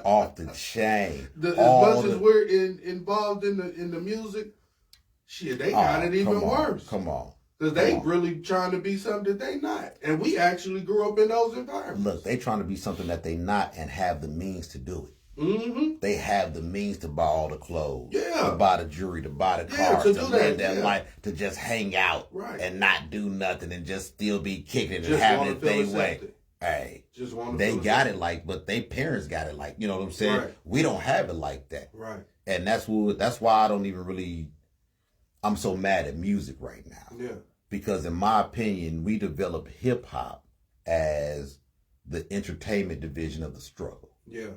Off the chain. As much as we're involved in the music, shit, they got it even worse. Come on. Because they really trying to be something that they not. And we actually grew up in those environments. Look, they trying to be something that they not and have the means to do it. Mm-hmm. They have the means to buy all the clothes, to buy the jewelry, to buy the cars, to live their life, to just hang out and not do nothing and just still be kicking it and having it their way. Hey, they got it but they parents got it you know what I'm saying? Right. We don't have it like that. Right. And that's why I don't even really, I'm so mad at music right now. Yeah. Because in my opinion, we developed hip hop as the entertainment division of the struggle. Yeah.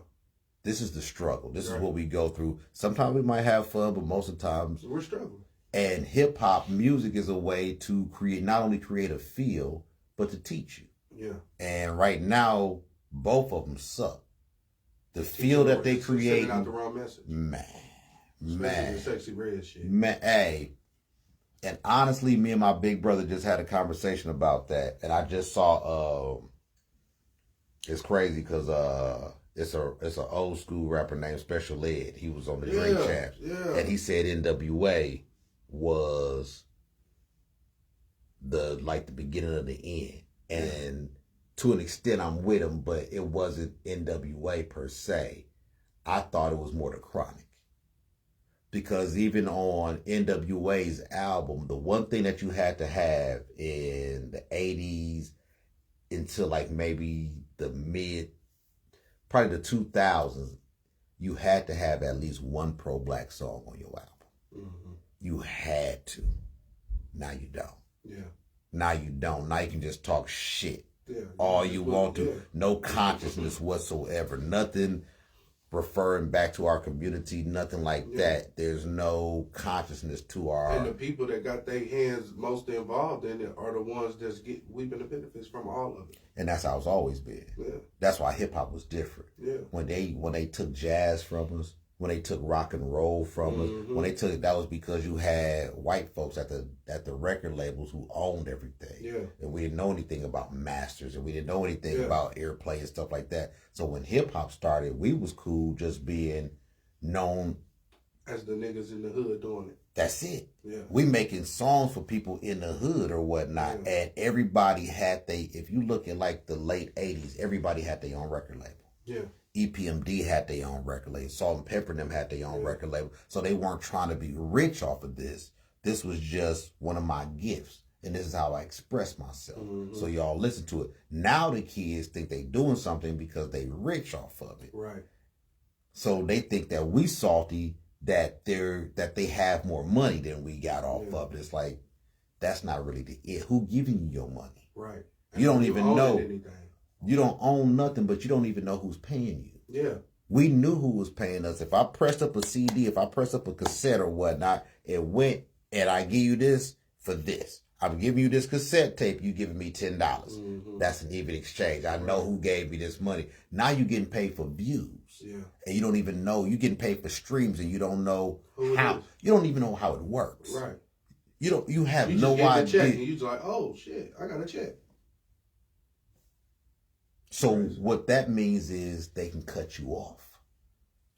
This is the struggle. This is what we go through. Sometimes we might have fun, but most of the times we're struggling. And hip hop music is a way to not only create a feel, but to teach you. Yeah. And right now, both of them suck. The feel that they create. Sending out the wrong message. Man. The sexy red shit. Man, hey. And honestly, me and my big brother just had a conversation about that, and I just saw. It's crazy because it's an old school rapper named Special Ed. He was on the Drink Champs, and he said NWA was the beginning of the end, and to an extent, I'm with him, but it wasn't NWA per se. I thought it was more the Chronic. Because even on NWA's album, the one thing that you had to have in the 80s until like maybe probably the 2000s, you had to have at least one pro-black song on your album. Mm-hmm. You had to. Now you don't. Yeah. Now you don't. Now you can just talk shit. Yeah. All you want to. No consciousness whatsoever. Nothing referring back to our community, nothing like that. There's no consciousness to our... And the people that got their hands most involved in it are the ones that's reaping the benefits from all of it. And that's how it's always been. Yeah. That's why hip-hop was different. Yeah. When they took jazz from us, when they took rock and roll from us, when they took it, that was because you had white folks at the record labels who owned everything. Yeah. And we didn't know anything about masters, and we didn't know anything about airplay and stuff like that. So when hip hop started, we was cool just being known as the niggas in the hood doing it. That's it. Yeah. We making songs for people in the hood or whatnot. Yeah. And everybody had if you look at like the late 80s, everybody had their own record label. Yeah. EPMD had their own record label. Salt and Pepper and them had their own record label. So they weren't trying to be rich off of this. This was just one of my gifts. And this is how I express myself. Mm-hmm. So y'all listen to it. Now the kids think they doing something because they rich off of it. Right. So they think that we salty, that they have more money than we got off of it. It's like, that's not really it. Who giving you your money? Right. And you don't even know. Anything. You don't own nothing, but you don't even know who's paying you. Yeah. We knew who was paying us. If I pressed up a CD, if I pressed up a cassette or whatnot, it went, and I give you this for this. I'm giving you this cassette tape, you giving me $10. Mm-hmm. That's an even exchange. I know who gave me this money. Now you're getting paid for views. Yeah. And you don't even know. You're getting paid for streams, and you don't know how. You don't even know how it works. Right. You have no idea. You just get the check, and you're like, oh, shit, I got a check. So what that means is they can cut you off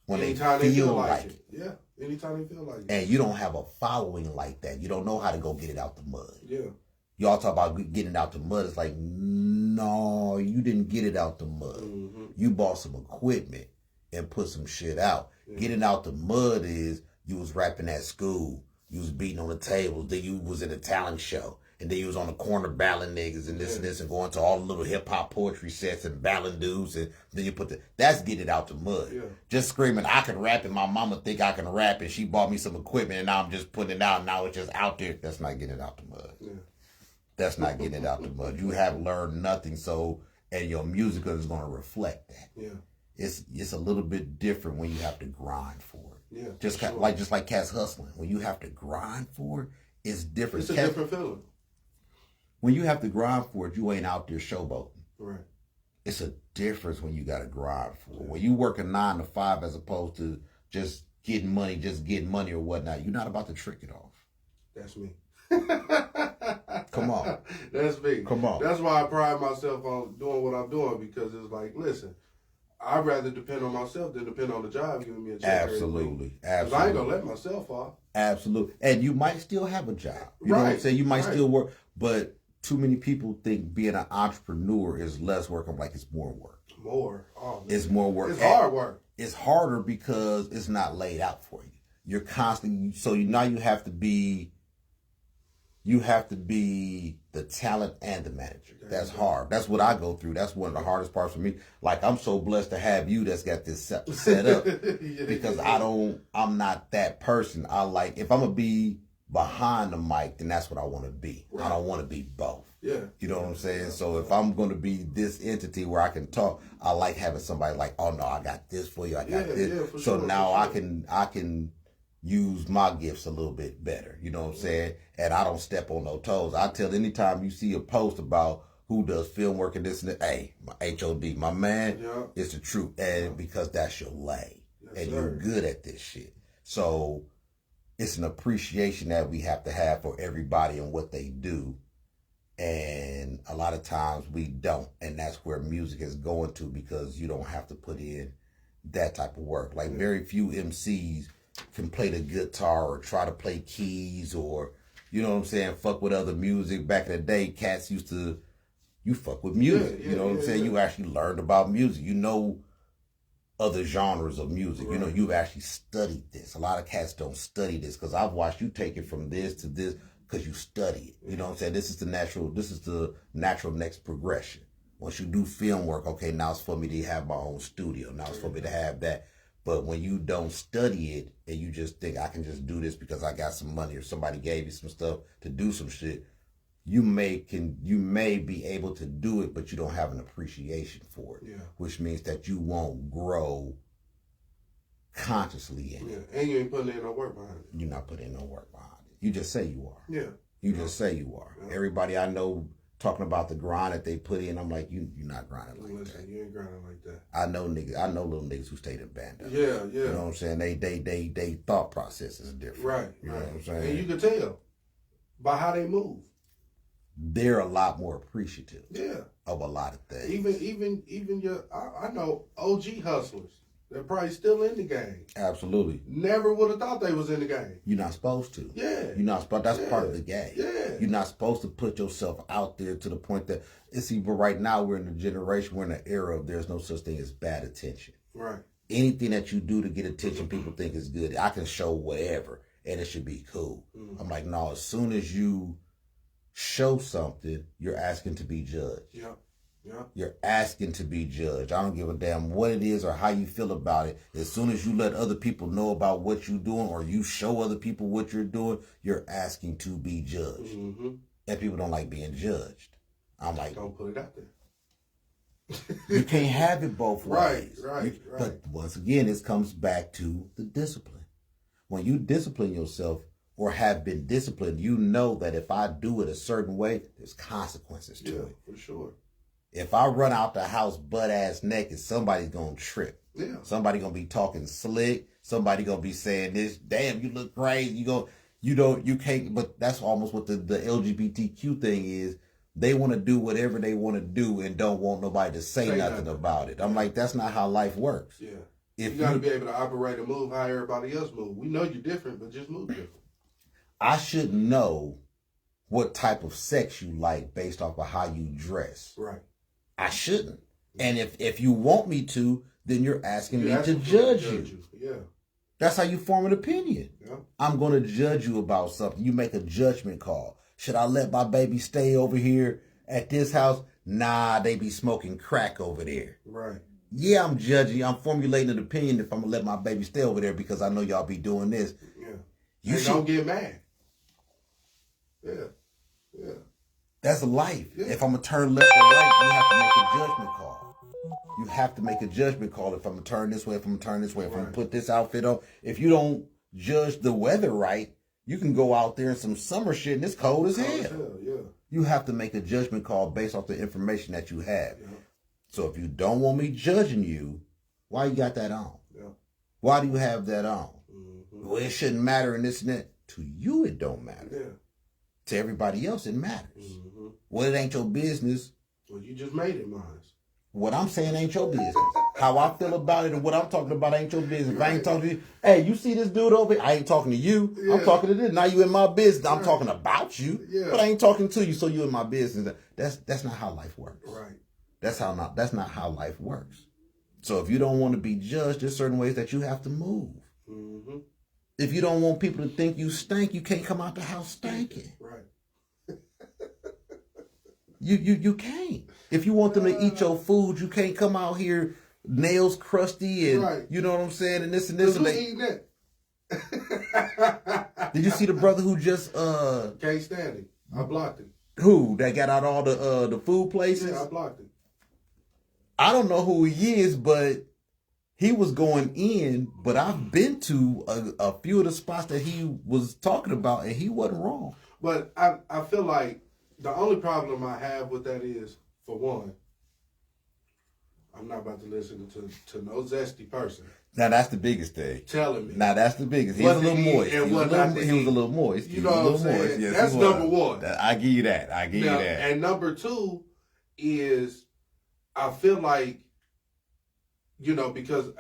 when anytime they feel like it. Yeah, anytime they feel like it. And you don't have a following like that. You don't know how to go get it out the mud. Yeah. Y'all talk about getting it out the mud. It's like, no, you didn't get it out the mud. Mm-hmm. You bought some equipment and put some shit out. Yeah. Getting out the mud is you was rapping at school. You was beating on the tables. Then you was in a talent show. And then you was on the corner battling niggas and this and this and going to all the little hip hop poetry sets and battling dudes, and then you that's getting it out the mud. Yeah. Just screaming, I can rap, and my mama think I can rap, and she bought me some equipment, and now I'm just putting it out, and now it's just out there. That's not getting it out the mud. Yeah. That's not getting it out the mud. You have learned nothing, and your music is going to reflect that. Yeah. It's a little bit different when you have to grind for it. Yeah. Just like Cats hustling. When you have to grind for it, it's different. It's a different feeling. When you have to grind for it, you ain't out there showboating. Right. It's a difference when you got to grind for it. When you work a 9 to 5 as opposed to just getting money or whatnot, you're not about to trick it off. That's me. Come on. That's me. Come on. That's why I pride myself on doing what I'm doing, because it's like, listen, I'd rather depend on myself than depend on the job giving me a check. Absolutely. Because I ain't going to let myself off. Absolutely. And you might still have a job. You know what I'm saying? You might still work, but too many people think being an entrepreneur is less work. I'm like, it's more work. More. Oh, man. It's more work. It's hard work. It's harder because it's not laid out for you. You're constantly, now you have to be the talent and the manager. That's hard. That's what I go through. That's one of the hardest parts for me. Like, I'm so blessed to have you that's got this set up because I'm not that person. If I'm going to be behind the mic, then that's what I want to be. Right. I don't want to be both. Yeah. You know what I'm saying? So if I'm going to be this entity where I can talk, I like having somebody like, oh no, I got this for you. I got this. Yeah, for so sure, now I can use my gifts a little bit better. You know what I'm saying? And I don't step on no toes. I tell anytime you see a post about who does film work and this and that, hey, my HOD, my man, it's the truth. And because that's your lane. Yes, and you're good at this shit. So it's an appreciation that we have to have for everybody and what they do. And a lot of times we don't. And that's where music is going to, because you don't have to put in that type of work. Like very few MCs can play the guitar or try to play keys or, you know what I'm saying, fuck with other music. Back in the day, cats used to, you fuck with music. You know what I'm saying? You actually learned about music. You know other genres of music. You know, you've actually studied this. A lot of cats don't study this, because I've watched you take it from this to this because you study it. You know what I'm saying? This is the natural next progression. Once you do film work, okay, now it's for me to have my own studio. Now it's for me to have that. But when you don't study it and you just think I can just do this because I got some money or somebody gave you some stuff to do some shit, you may be able to do it, but you don't have an appreciation for it, which means that you won't grow consciously in it. And you ain't putting in no work behind it. You're not putting in no work behind it. You just say you are. Yeah. You just say you are. Everybody I know talking about the grind that they put in, I'm like, you're not grinding like that. You ain't grinding like that. I know little niggas who stayed in band. Yeah. You know what I'm saying? They thought process is different. Right. You know what I'm saying? And you can tell by how they move. They're a lot more appreciative. Yeah. Of a lot of things. Even your I know OG hustlers. They're probably still in the game. Absolutely. Never would have thought they was in the game. You're not supposed to. Yeah. You're not supposed. That's part of the game. Yeah. You're not supposed to put yourself out there to the point that it's even right now we're in a generation, we're in an era of there's no such thing as bad attention. Right. Anything that you do to get attention, people think is good. I can show whatever and it should be cool. I'm like, no, as soon as you show something, you're asking to be judged. Yeah. You're asking to be judged. I don't give a damn what it is or how you feel about it. As soon as you let other people know about what you're doing or you show other people what you're doing, you're asking to be judged. And people don't like being judged. I'm like, don't put it out there. You can't have it both ways. Right. But once again, it comes back to the discipline. When you discipline yourself or have been disciplined, you know that if I do it a certain way, there's consequences to it. For sure. If I run out the house butt-ass naked, somebody's going to trip. Yeah. Somebody going to be talking slick. Somebody going to be saying this, damn, you look crazy. You can't, but that's almost what the LGBTQ thing is. They want to do whatever they want to do and don't want nobody to say nothing about it. I'm like, that's not how life works. Yeah. If you got to be able to operate and move how everybody else moves. We know you're different, but just move different. I should know what type of sex you like based off of how you dress. Right. I shouldn't. And if you want me to, then you're asking me to judge you. Yeah. That's how you form an opinion. Yeah. I'm going to judge you about something. You make a judgment call. Should I let my baby stay over here at this house? Nah, they be smoking crack over there. Right. Yeah, I'm judging. I'm formulating an opinion if I'm going to let my baby stay over there because I know y'all be doing this. Yeah. Don't get mad. Yeah. That's life. Yeah. If I'm going to turn left or right, you have to make a judgment call. You have to make a judgment call if I'm going to turn this way, if I'm going to turn this way, if I'm going to put this outfit on. If you don't judge the weather right, you can go out there in some summer shit and it's cold as hell. Yeah. You have to make a judgment call based off the information that you have. Yeah. So if you don't want me judging you, why you got that on? Yeah. Why do you have that on? Well, it shouldn't matter and this and that. To you, it don't matter. Yeah. To everybody else, it matters. Well, it ain't your business. Well, you just made it mine. What I'm saying ain't your business. How I feel about it and what I'm talking about ain't your business. If I ain't talking to you, hey, you see this dude over here? I ain't talking to you. Yeah. I'm talking to this. Now you in my business. I'm talking about you, but I ain't talking to you, so you in my business. That's not how life works. Right. That's not how life works. So if you don't want to be judged, there's certain ways that you have to move. If you don't want people to think you stink, you can't come out the house stinking. Right. You can't. If you want them to eat your food, you can't come out here nails crusty and you know what I'm saying, and this and this. Who's eating that? Did you see the brother who just can't stand it? I blocked him. Who that got out all the food places? Yeah, I blocked him. I don't know who he is, but he was going in. But I've been to a few of the spots that he was talking about, and he wasn't wrong. But I feel like the only problem I have with that is, for one, I'm not about to listen to no zesty person Now that's the biggest thing. telling me. Now that's the biggest. He was a little moist. He was a little moist. You know what I'm saying? Yes, that's number one. I give you that. And number two is, I feel like, because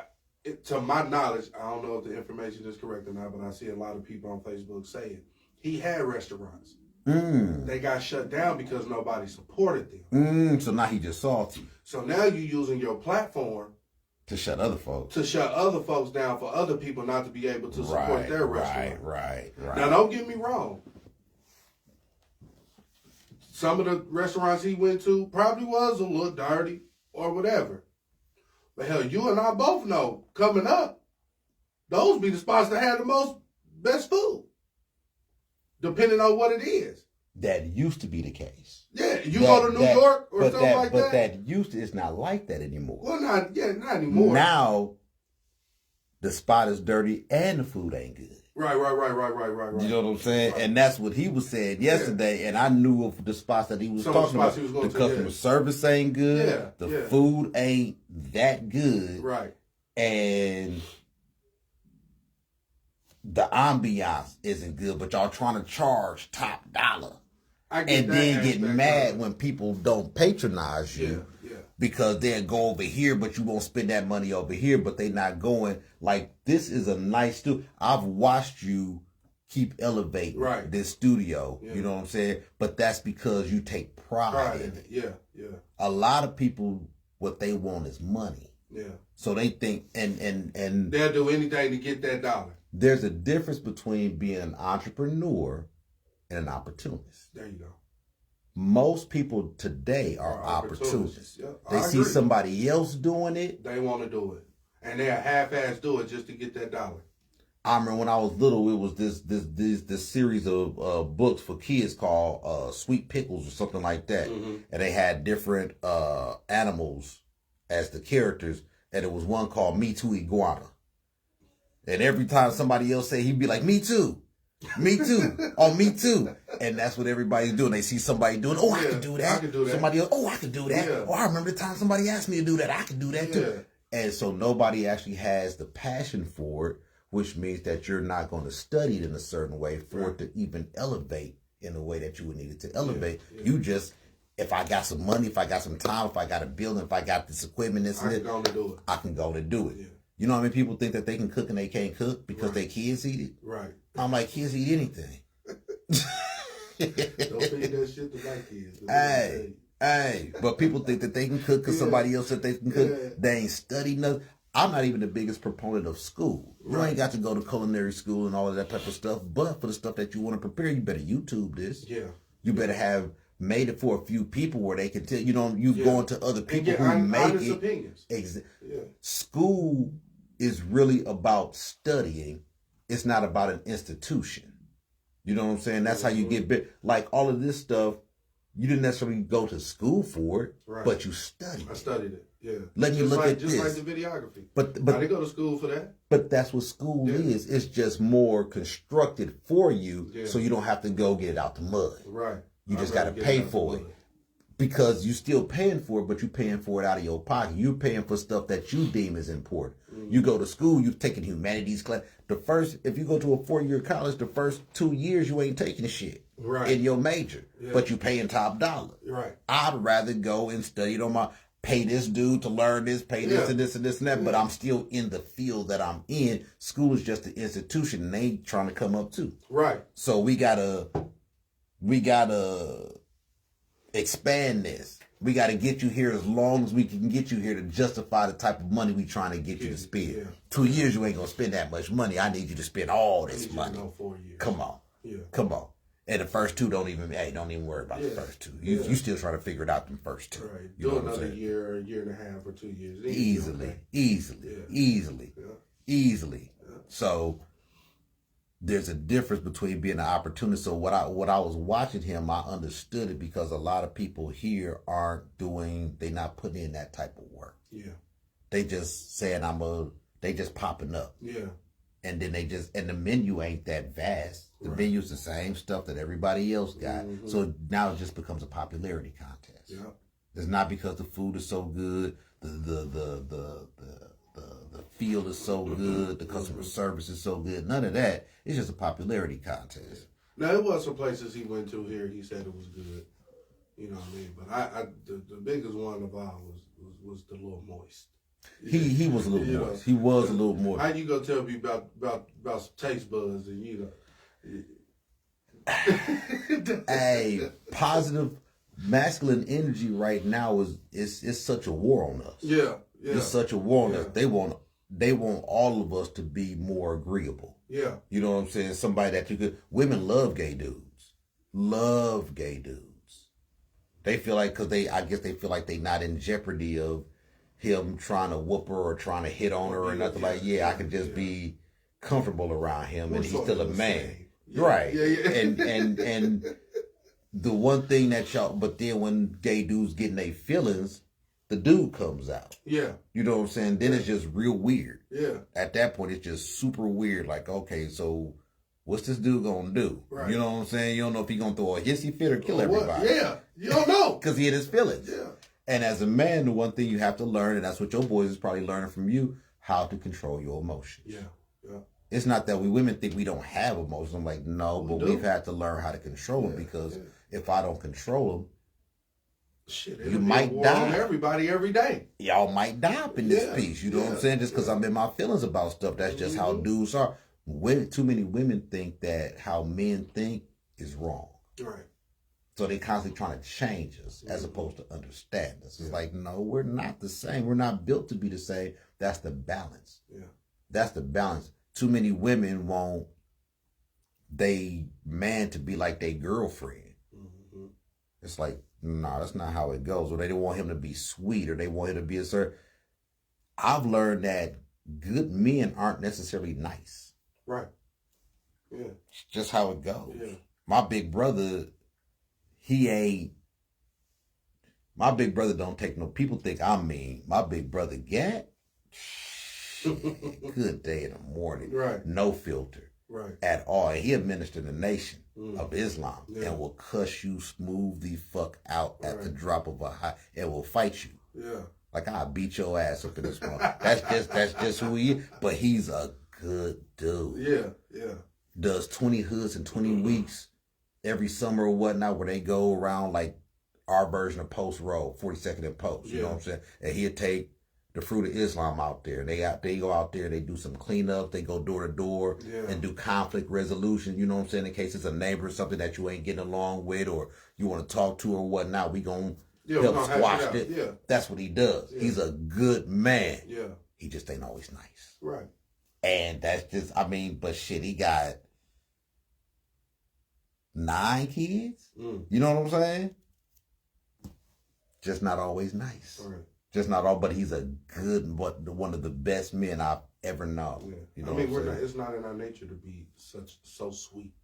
to my knowledge, I don't know if the information is correct or not, but I see a lot of people on Facebook saying he had restaurants. They got shut down because nobody supported them. So now he just salty. So now you're using your platform to shut other folks. To shut other folks down for other people not to be able to support their restaurant. Right. Now, don't get me wrong. Some of the restaurants he went to probably was a little dirty or whatever. But hell, you and I both know, coming up, those be the spots that have the best food. Depending on what it is. That used to be the case. Yeah, go to New York or something like that. But that used to, it's not like that anymore. Well, not anymore. Now, the spot is dirty and the food ain't good. Right. You know what I'm saying? Right. And that's what he was saying yesterday. And I knew of the spots that he was talking about. The customer service ain't good. The food ain't that good. Right. And the ambiance isn't good, but y'all trying to charge top dollar. And then get mad when people don't patronize you because they'll go over here, but you won't spend that money over here, but they not going. Like, this is a nice studio. I've watched you keep elevating this studio. You know what I'm saying? But that's because you take pride in it. Yeah. A lot of people, what they want is money. Yeah. So they think, and they'll do anything to get that dollar. There's a difference between being an entrepreneur and an opportunist. There you go. Most people today are opportunists. Yeah, they see somebody else doing it. They want to do it. And they'll half-ass do it just to get that dollar. I remember when I was little, it was this series of books for kids called Sweet Pickles or something like that. Mm-hmm. And they had different animals as the characters. And it was one called Me Too Iguana. And every time somebody else said, he'd be like, me too. Me too. Oh, me too. And that's what everybody's doing. They see somebody doing, I can do that. I can do that. Somebody else, I can do that. Yeah. Oh, I remember the time somebody asked me to do that. I can do that too. And so nobody actually has the passion for it, which means that you're not going to study it in a certain way for it to even elevate in the way that you would need it to elevate. You just, if I got some money, if I got some time, if I got a building, if I got this equipment, I can go to do it. Yeah. You know how many people think that they can cook and they can't cook because their kids eat it? Right. I'm like, kids eat anything. Don't feed that shit to my kids. Hey. But people think that they can cook because somebody else said they can cook. Yeah. They ain't studied nothing. I'm not even the biggest proponent of school. You ain't got to go to culinary school and all of that type of stuff. But for the stuff that you want to prepare, you better YouTube this. Yeah. You better have made it for a few people where they can tell, going to other people who make it. Opinions. School is really about studying. It's not about an institution. You know what I'm saying? That's how you get big. Like all of this stuff, you didn't necessarily go to school for it, but you studied. I studied it. Yeah. Let me look at just this. Like the videography. But I didn't go to school for that. But that's what school is. It's just more constructed for you, so you don't have to go get it out the mud. Right. You just got to pay for it. Because you still paying for it, but you paying for it out of your pocket. You're paying for stuff that you deem is important. Mm-hmm. You go to school, you've taken humanities class. If you go to a 4-year college, the first 2 years you ain't taking shit in your major, but you paying top dollar. Right. I'd rather go and study pay this dude to learn this, pay this and this and this and that, but I'm still in the field that I'm in. School is just an institution, and they trying to come up too. Right. So we gotta expand this. We got to get you here as long as we can get you here to justify the type of money we trying to get you to spend. Yeah. 2 years, you ain't going to spend that much money. I need you to spend all this money. 4 years. Come on. Yeah. Come on. And the first two don't even worry about the first two. You still trying to figure it out in the first two. Right. You do another year, a year and a half, or 2 years. Easily. Yeah. So there's a difference between being an opportunist. So what I was watching him, I understood it because a lot of people here they're not putting in that type of work. Yeah. They just saying they just popping up. Yeah. And then and the menu ain't that vast. The menu's the same stuff that everybody else got. Mm-hmm. So now it just becomes a popularity contest. Yeah. It's not because the food is so good. the field is so good, the customer service is so good. None of that. It's just a popularity contest. Now, there was some places he went to here. He said it was good. You know what I mean? But the biggest one of all was the little moist. He was a little moist. He was a little moist. How you gonna tell me about some taste buds and you know? Hey, positive masculine energy right now is such a war on us. Yeah. It's such a war on us. They want all of us to be more agreeable. Yeah. You know what I'm saying? Somebody that you could. Women love gay dudes. Love gay dudes. They feel like I guess they feel like they're not in jeopardy of him trying to whoop her or trying to hit on her or nothing like. I can just be comfortable around him and he's still a man. Right. And the one thing that but then when gay dudes get in their feelings, the dude comes out. Yeah. You know what I'm saying? Then it's just real weird. Yeah. At that point, it's just super weird. Like, okay, so what's this dude gonna do? Right. You know what I'm saying? You don't know if he's gonna throw a hissy fit or kill everybody. Yeah. You don't know. Because he hit his feelings. Yeah. And as a man, the one thing you have to learn, and that's what your boys is probably learning from you, how to control your emotions. Yeah. Yeah. It's not that we women think we don't have emotions. I'm like, no, but we've had to learn how to control them because if I don't control them, shit, you might die. On everybody every day. Y'all might die up in this piece. You know what I'm saying? Just because I'm in my feelings about stuff. That's just how dudes are. Too many women think that how men think is wrong. Right. So they constantly trying to change us as opposed to understand us. It's like, no, we're not the same. We're not built to be the same. That's the balance. Yeah. That's the balance. Too many women want they man to be like their girlfriend. Mm-hmm. It's like, no, that's not how it goes. Or they don't want him to be sweet, or they want him to be a certain. I've learned that good men aren't necessarily nice. Right. Yeah. It's just how it goes. Yeah. My big brother, my big brother don't take no, people think I'm mean. My big brother, Gat, good day in the morning. Right. No filter. Right. At all. And he administered the nation of Islam and will cuss you smooth the fuck out at the drop of a hat and will fight you. Yeah. Like, I'll beat your ass up in this moment. That's just who he is. But he's a good dude. Yeah. Yeah. Does 20 hoods in 20 weeks every summer or whatnot, where they go around like our version of Post Road, 42nd and Post. You know what I'm saying? And he'll take the Fruit of Islam out there. They go out there, they do some cleanup, they go door to door and do conflict resolution, you know what I'm saying, in case it's a neighbor or something that you ain't getting along with or you want to talk to or whatnot, we gonna help squash it. Yeah. That's what he does. Yeah. He's a good man. Yeah. He just ain't always nice. Right. And that's just, I mean, but shit, he got 9 kids. You know what I'm saying? Just not always nice. Right. Just not all, but he's a good, one of the best men I've ever known. Yeah. You know I mean, it's not in our nature to be so sweet.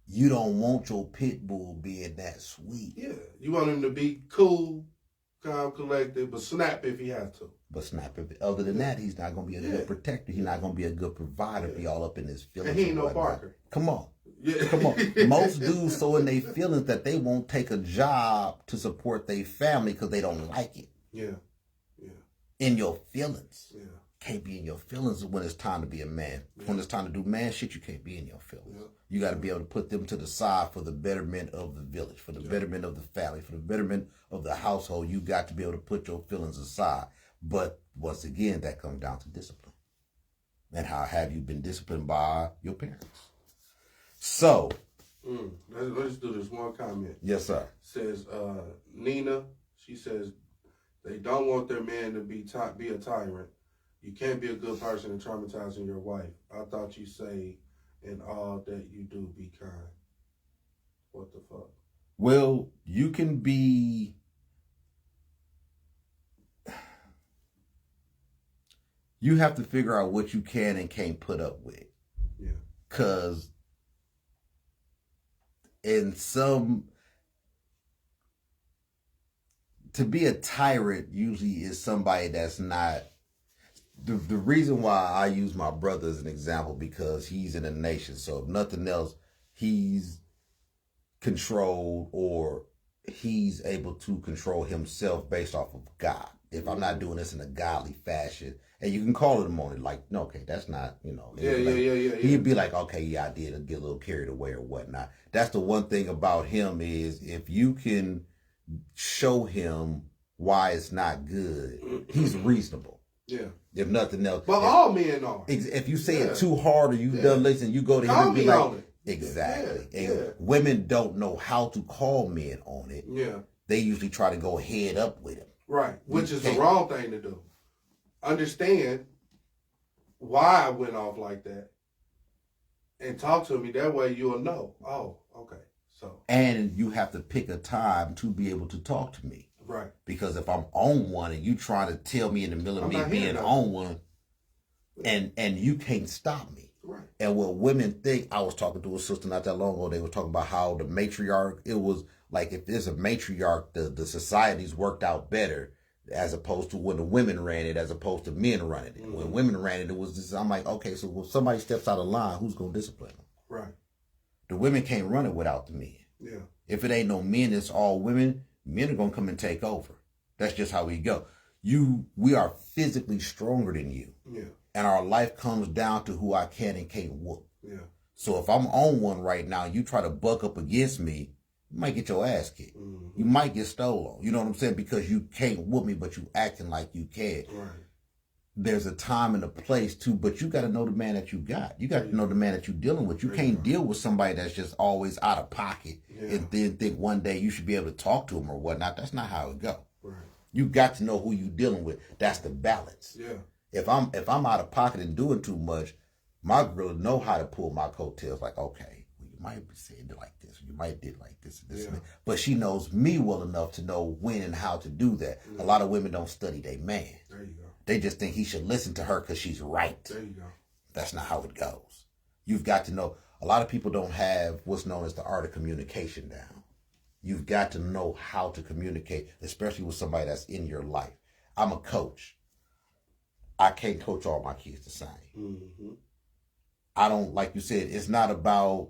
You don't want your pit bull being that sweet. Yeah. You want him to be cool, calm, collected, but snap if he has to. But snap if, other than that, he's not going to be a good protector. He's not going to be a good provider. Be all up in his feelings. And he ain't no Barker. Come on. Yeah. Come on. Most dudes so in their feelings that they won't take a job to support their family because they don't like it. Yeah. In your feelings. Yeah. Can't be in your feelings when it's time to be a man. Yeah. When it's time to do man shit, you can't be in your feelings. Yeah. You got to be able to put them to the side for the betterment of the village, for the betterment of the family, for the betterment of the household. You got to be able to put your feelings aside. But once again, that comes down to discipline. And how have you been disciplined by your parents? So. Let's do this one comment. Yes, sir. Says Nina, she says, they don't want their man to be a tyrant. You can't be a good person and traumatizing your wife. I thought you say, in all that you do, be kind. What the fuck? Well, you can be... You have to figure out what you can and can't put up with. Yeah. Because in some... To be a tyrant usually is somebody that's not... The reason why I use my brother as an example, because he's in a nation. So if nothing else, he's controlled, or he's able to control himself based off of God. if I'm not doing this in a godly fashion, and you can call him on it, like, no, okay, that's not, you know. He'd be like, okay, yeah, I did get a little carried away or whatnot. That's the one thing about him is if you can show him why it's not good, he's reasonable. Yeah. If nothing else. But all men are. If you say it too hard or you done listen, you go to him and be like, exactly. And women don't know how to call men on it. Yeah. They usually try to go head up with him. Right. Which is the wrong thing to do. Understand why I went off like that. And talk to me. That way you'll know. Oh, okay. So. And you have to pick a time to be able to talk to me. Right. Because if I'm on one and you trying to tell me in the middle of me being on one, and you can't stop me. Right. And what women think, I was talking to a sister not that long ago, they were talking about how the matriarch, it was like if there's a matriarch, the societies worked out better as opposed to when the women ran it, as opposed to men running it. Mm-hmm. When women ran it, it was just, I'm like, okay, so when somebody steps out of line, who's going to discipline them? Right. The women can't run it without the men. Yeah. If it ain't no men, it's all women. Men are going to come and take over. That's just how we go. We are physically stronger than you. Yeah. And our life comes down to who I can and can't whoop. Yeah. So if I'm on one right now, you try to buck up against me, you might get your ass kicked. Mm-hmm. You might get stolen. You know what I'm saying? Because you can't whoop me, but you acting like you can. Right. There's a time and a place too, but you got to know the man that you got. You got to know the man that you're dealing with. You can't deal with somebody that's just always out of pocket and then think one day you should be able to talk to him or whatnot. That's not how it go. Right. You got to know who you dealing with. That's the balance. Yeah. If I'm out of pocket and doing too much, my girl know how to pull my coattails. Like, okay, well, you might be saying it like this, or you might did like this and this and that. But she knows me well enough to know when and how to do that. Yeah. A lot of women don't study their man. There you go. They just think he should listen to her because she's right. There you go. That's not how it goes. You've got to know. A lot of people don't have what's known as the art of communication down. You've got to know how to communicate, especially with somebody that's in your life. I'm a coach. I can't coach all my kids the same. Mm-hmm. I don't, like you said, it's not about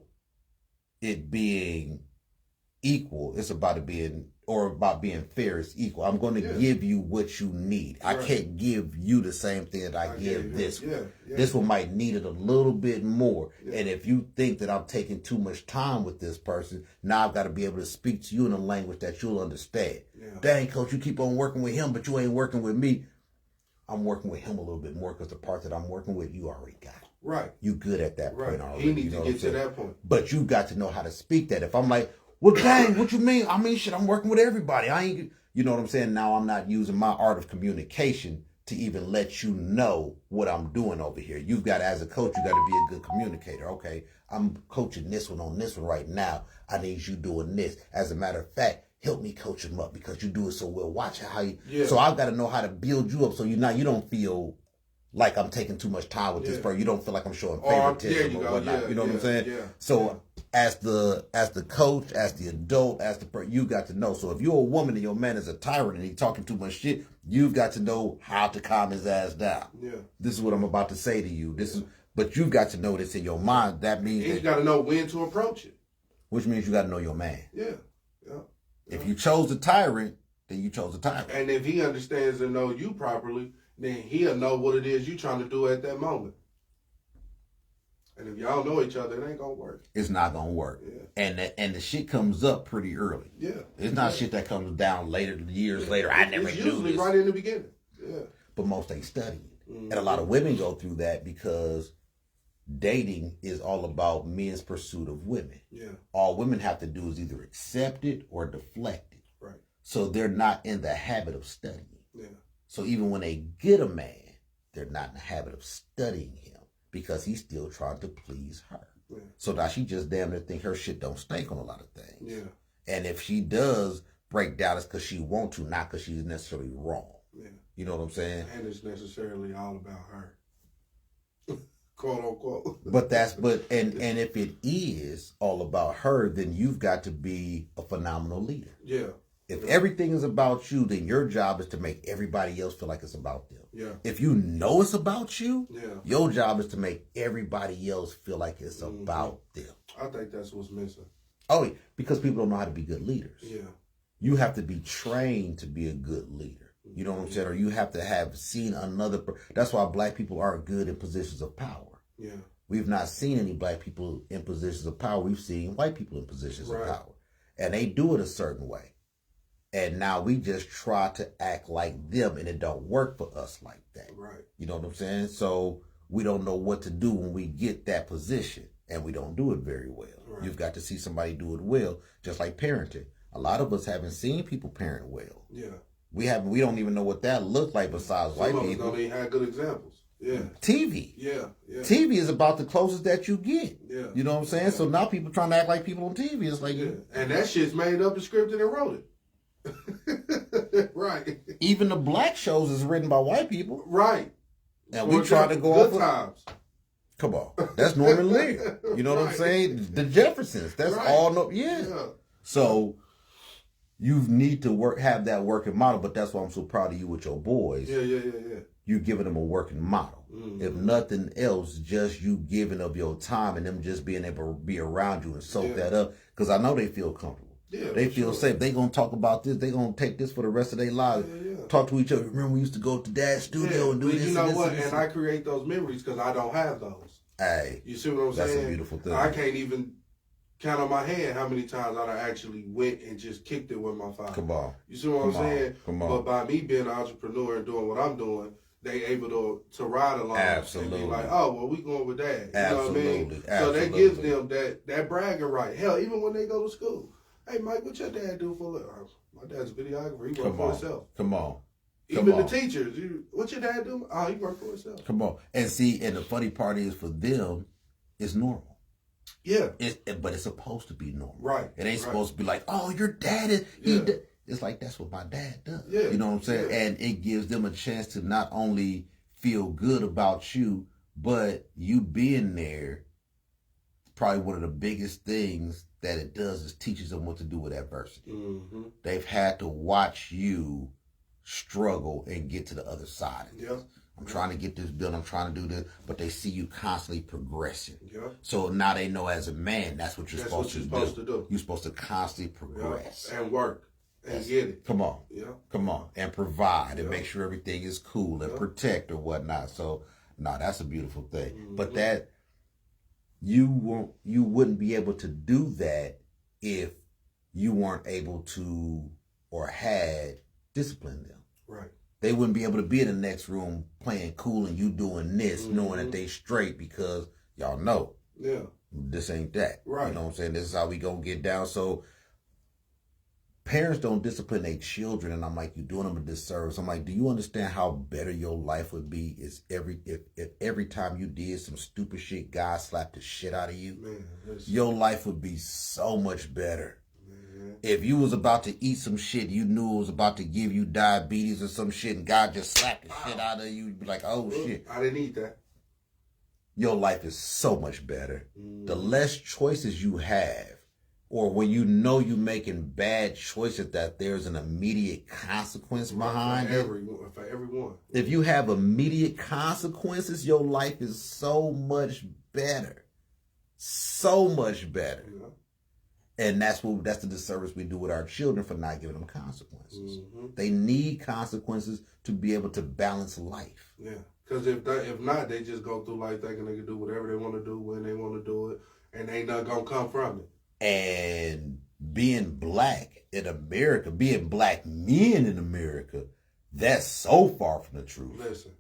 it being equal. It's about it being, or about being fair. It's equal. I'm going to give you what you need. Right. I can't give you the same thing that I give this one. This one might need it a little bit more. Yeah. And if you think that I'm taking too much time with this person, now I've got to be able to speak to you in a language that you'll understand. Yeah. Dang, coach, you keep on working with him, but you ain't working with me. I'm working with him a little bit more because the part that I'm working with, you already got. Right. You good at that point already. He needs to get to that point. But you got to know how to speak that. If I'm like, well, dang, what you mean? I mean, shit, I'm working with everybody. I ain't, you know what I'm saying? Now I'm not using my art of communication to even let you know what I'm doing over here. You've got, as a coach, you got to be a good communicator. Okay, I'm coaching this one on this one right now. I need you doing this. As a matter of fact, help me coach him up because you do it so well. Watch how you. Yeah. So I've got to know how to build you up so you don't feel like I'm taking too much time with this person. You don't feel like I'm showing favoritism or whatnot. You know what I'm saying? Yeah. So as the coach, as the adult, as the person, you got to know. So if you're a woman and your man is a tyrant and he's talking too much shit, you've got to know how to calm his ass down. Yeah. This is what I'm about to say to you. This is, but you've got to know this in your mind. That means you got to know when to approach it. Which means you got to know your man. Yeah. Yeah. If you chose a tyrant, then you chose a tyrant. And if he understands and know you properly, then he'll know what it is you're trying to do at that moment. And if y'all know each other, it ain't gonna work. It's not gonna work. Yeah. And the shit comes up pretty early. Yeah. It's not shit that comes down later, years later. I never knew this. Usually right in the beginning. Yeah. But most ain't studying. Mm-hmm. And a lot of women go through that because dating is all about men's pursuit of women. Yeah. All women have to do is either accept it or deflect it. Right. So they're not in the habit of studying. Yeah. So even when they get a man, they're not in the habit of studying him because he's still trying to please her. Yeah. So now she just damn near think her shit don't stink on a lot of things. Yeah. And if she does break down, it's because she wants to, not because she's necessarily wrong. Yeah. You know what I'm saying? And it's necessarily all about her. Quote unquote. And if it is all about her, then you've got to be a phenomenal leader. Yeah. If everything is about you, then your job is to make everybody else feel like it's about them. Yeah. If you know it's about you, your job is to make everybody else feel like it's about them. I think that's what's missing. Oh, because people don't know how to be good leaders. Yeah. You have to be trained to be a good leader. You know what I'm saying? Or you have to have seen another. That's why black people aren't good in positions of power. Yeah. We've not seen any black people in positions of power. We've seen white people in positions of power. And they do it a certain way. And now we just try to act like them, and it don't work for us like that. Right. You know what I'm saying? So we don't know what to do when we get that position, and we don't do it very well. Right. You've got to see somebody do it well, just like parenting. A lot of us haven't seen people parent well. Yeah. We don't even know what that looked like besides white people. Some of us don't even have good examples. Yeah. TV. Yeah. TV is about the closest that you get. Yeah. You know what I'm saying? Yeah. So now people trying to act like people on TV. It's like, and that shit's made up and scripted and wrote it. Right. Even the black shows is written by white people. Right. And we try to go good times. Come on. That's Norman Lear. You know what I'm saying? The Jeffersons. That's all. Yeah. So you need to have that working model, but that's why I'm so proud of you with your boys. Yeah. You giving them a working model. Mm-hmm. If nothing else, just you giving of your time and them just being able to be around you and soak that up. Because I know they feel comfortable. Yeah, they feel safe. They gonna talk about this. They gonna take this for the rest of their lives. Talk to each other. Remember, we used to go to Dad's studio and do this. You know and what? This. And I create those memories because I don't have those. Hey, you see what I'm saying? That's a beautiful thing. I can't even count on my hand how many times I actually went and just kicked it with my father. Come on. You see what I'm saying? Come on. But by me being an entrepreneur and doing what I'm doing, they able to ride along. Absolutely. And be like, oh, well, we going with Dad. You Absolutely. know what I mean? Absolutely. So that gives them that bragging right. Hell, even when they go to school. Hey, Mike, what your dad do for a living? My dad's a videographer. He work for himself. Come on. Even the teachers. What your dad do? Oh, he work for himself. Come on. And see, and the funny part is for them, it's normal. Yeah. But it's supposed to be normal. Right. It ain't supposed to be like, oh, your dad is, it's like, that's what my dad does. Yeah. You know what I'm saying? Yeah. And it gives them a chance to not only feel good about you, but you being there, probably one of the biggest things that it does is teaches them what to do with adversity. Mm-hmm. They've had to watch you struggle and get to the other side of this. I'm trying to get this done. I'm trying to do this, but they see you constantly progressing. Yeah. So now they know as a man, that's what you're supposed to do. You're supposed to constantly progress. And work. And get it. Come on. Yeah. Come on. And provide and make sure everything is cool and protect or whatnot. So, no, that's a beautiful thing. Mm-hmm. But that, you wouldn't be able to do that if you weren't able to or had disciplined them. Right. They wouldn't be able to be in the next room playing cool and you doing this, knowing that they straight because y'all know. Yeah. This ain't that. Right. You know what I'm saying? This is how we gonna get down. So parents don't discipline their children, and I'm like, you're doing them a disservice. I'm like, do you understand how better your life would be if every time you did some stupid shit, God slapped the shit out of you? Man, your life would be so much better. Man. If you was about to eat some shit, you knew it was about to give you diabetes or some shit, and God just slapped the shit out of you, you'd be like, oh shit. I didn't eat that. Your life is so much better. The less choices you have, or when you know you're making bad choices, that there's an immediate consequence behind it. For everyone. If you have immediate consequences, your life is so much better. So much better. Yeah. And that's the disservice we do with our children for not giving them consequences. Mm-hmm. They need consequences to be able to balance life. Yeah. Because if not, they just go through life thinking they can do whatever they want to do when they want to do it, and ain't nothing going to come from it. And being black in America, being black men in America, that's so far from the truth. Listen.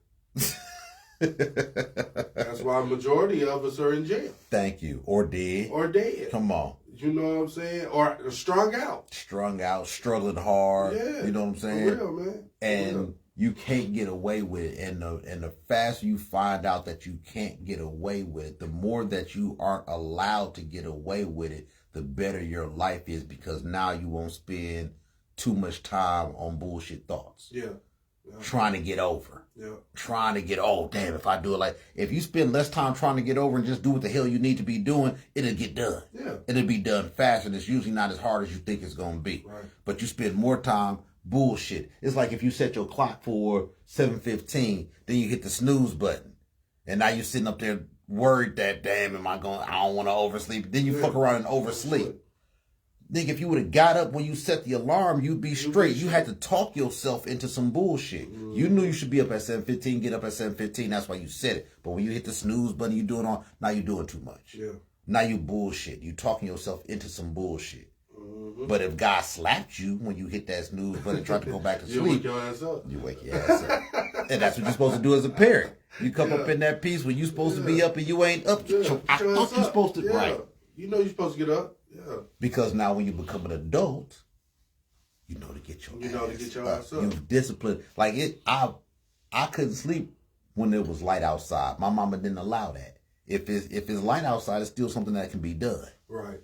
That's why a majority of us are in jail. Thank you. Or dead. Or dead. Come on. You know what I'm saying? Or strung out. Strung out, struggling hard. Yeah. You know what I'm saying? For real, man. And you can't get away with it. And the faster you find out that you can't get away with it, the more that you aren't allowed to get away with it, the better your life is, because now you won't spend too much time on bullshit thoughts. Yeah. Trying to get over. Yeah. Trying to get, oh, damn, if I do it if you spend less time trying to get over and just do what the hell you need to be doing, it'll get done. Yeah. It'll be done fast, and it's usually not as hard as you think it's going to be. Right. But you spend more time bullshit. It's like if you set your clock for 7:15, then you hit the snooze button. And now you're sitting up there worried that, damn, I don't want to oversleep. Then you fuck around and oversleep. Nigga, if you would have got up when you set the alarm, you'd be straight. You had to talk yourself into some bullshit. You knew you should be up at 7:15, get up at 7:15. That's why you said it. But when you hit the snooze button, you doing all. Now you doing too much. Yeah. Now you bullshit. You talking yourself into some bullshit. But if God slapped you when you hit that snooze button and tried to go back to sleep, you wake your ass up. You wake your ass up. And that's what you're supposed to do as a parent. You come up in that piece when you supposed to be up and you ain't up. I thought you supposed to, right? You know you're supposed to get up. Yeah. Because now when you become an adult, you know to get your ass up. You've disciplined. Like it, I couldn't sleep when it was light outside. My mama didn't allow that. If it's light outside, it's still something that can be done. Right.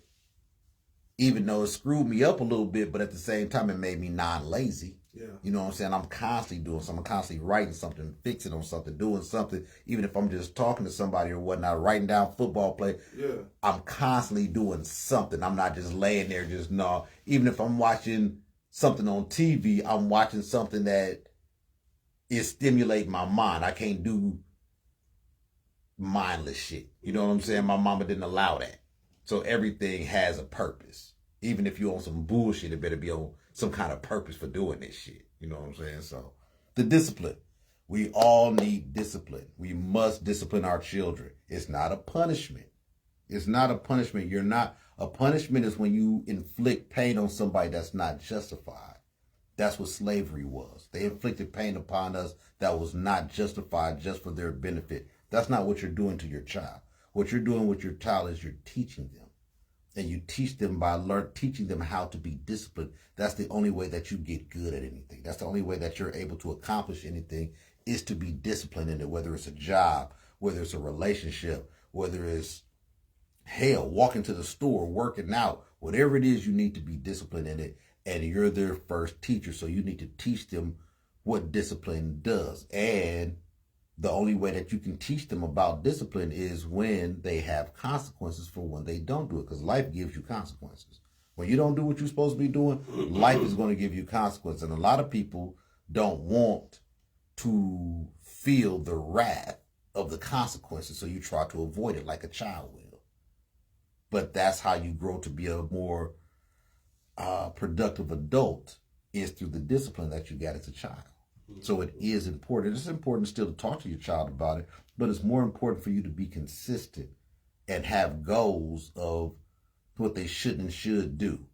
Even though it screwed me up a little bit, but at the same time, it made me non-lazy. Yeah. You know what I'm saying? I'm constantly doing something. I'm constantly writing something, fixing on something, doing something. Even if I'm just talking to somebody or whatnot, writing down football play. Yeah. I'm constantly doing something. I'm not just laying there just no. Even if I'm watching something on TV, I'm watching something that is stimulating my mind. I can't do mindless shit. You know what I'm saying? My mama didn't allow that. So everything has a purpose. Even if you're on some bullshit, it better be on some kind of purpose for doing this shit. You know what I'm saying? So the discipline. We all need discipline. We must discipline our children. It's not a punishment. It's not a punishment. A punishment is when you inflict pain on somebody that's not justified. That's what slavery was. They inflicted pain upon us that was not justified just for their benefit. That's not what you're doing to your child. What you're doing with your child is you're teaching them. And you teach them by teaching them how to be disciplined. That's the only way that you get good at anything. That's the only way that you're able to accomplish anything is to be disciplined in it, whether it's a job, whether it's a relationship, whether it's, hell, walking to the store, working out, whatever it is, you need to be disciplined in it. And you're their first teacher. So you need to teach them what discipline does. And the only way that you can teach them about discipline is when they have consequences for when they don't do it, because life gives you consequences. When you don't do what you're supposed to be doing, life is going to give you consequences. And a lot of people don't want to feel the wrath of the consequences, so you try to avoid it like a child will. But that's how you grow to be a more productive adult, is through the discipline that you got as a child. So it is important. It's important still to talk to your child about it, but it's more important for you to be consistent and have goals of what they should and should do.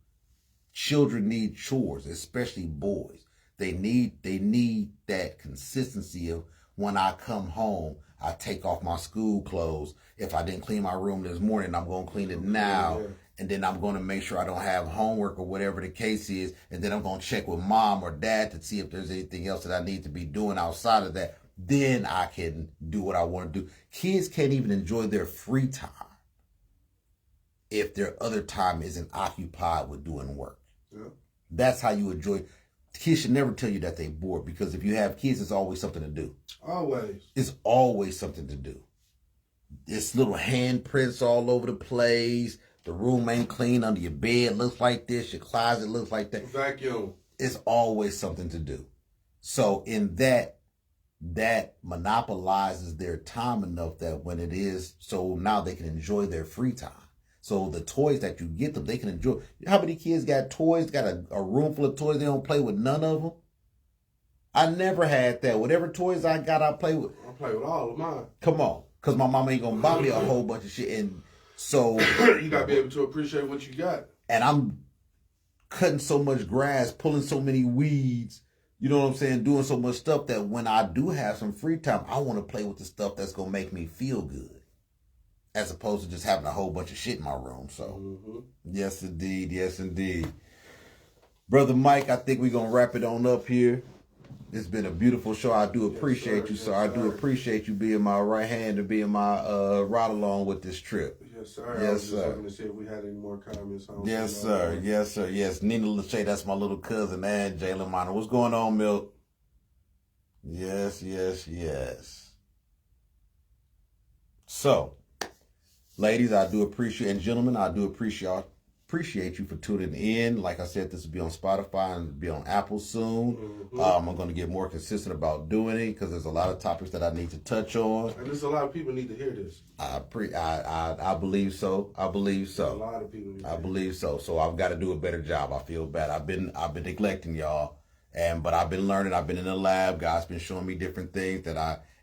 Children need chores, especially boys. They need that consistency of when I come home, I take off my school clothes. If I didn't clean my room this morning, I'm going to clean it now. Yeah. And then I'm going to make sure I don't have homework or whatever the case is. And then I'm going to check with mom or dad to see if there's anything else that I need to be doing outside of that. Then I can do what I want to do. Kids can't even enjoy their free time if their other time isn't occupied with doing work. Yeah. That's how you enjoy. Kids should never tell you that they're bored, because if you have kids, it's always something to do. Always. It's always something to do. It's little handprints all over the place. The room ain't clean. Under your bed looks like this. Your closet looks like that. Vacuum. It's always something to do. So in that monopolizes their time enough that when it is, so now they can enjoy their free time. So the toys that you get them, they can enjoy. How many kids got toys, got a room full of toys, they don't play with none of them? I never had that. Whatever toys I got, I play with. I play with all of mine. Come on. Because my mama ain't going to buy me a whole bunch of shit. And so you got to be able to appreciate what you got. And I'm cutting so much grass, pulling so many weeds, you know what I'm saying, doing so much stuff that when I do have some free time, I want to play with the stuff that's going to make me feel good, as opposed to just having a whole bunch of shit in my room. So, Yes, indeed. Yes, indeed. Brother Mike, I think we're going to wrap it on up here. It's been a beautiful show. I do appreciate you, sir. I do appreciate you being my right hand and being my ride along with this trip. Yes, sir. Yes, I was just sir. looking to see if we had any more comments on. Yes, sir. Yes, sir. Yes. Nina Lachey, that's my little cousin, and Jalen Minor. What's going on, Milk? Yes, yes, yes. So, ladies, I do appreciate, and gentlemen, I do appreciate appreciate you for tuning in. Like I said, this will be on Spotify and be on Apple soon. Mm-hmm. I'm going to get more consistent about doing it because there's a lot of topics that I need to touch on. And there's a lot of people need to hear this. I believe so. I believe so. A lot of people need to I believe so. So I've got to do a better job. I feel bad. I've been neglecting y'all, but I've been learning. I've been in the lab. God's been showing me different things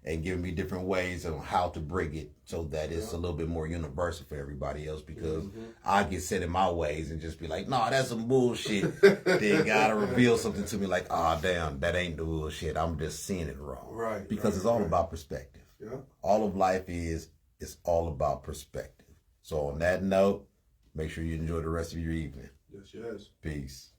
and giving me different ways on how to bring it so that it's a little bit more universal for everybody else, because I get set in my ways and just be like, no, that's some bullshit. Then God will reveal something to me like, oh, damn, that ain't the bullshit. I'm just seeing it wrong. Right. Because it's all about perspective. Yeah. All of life is all about perspective. So on that note, make sure you enjoy the rest of your evening. Yes, yes. Peace.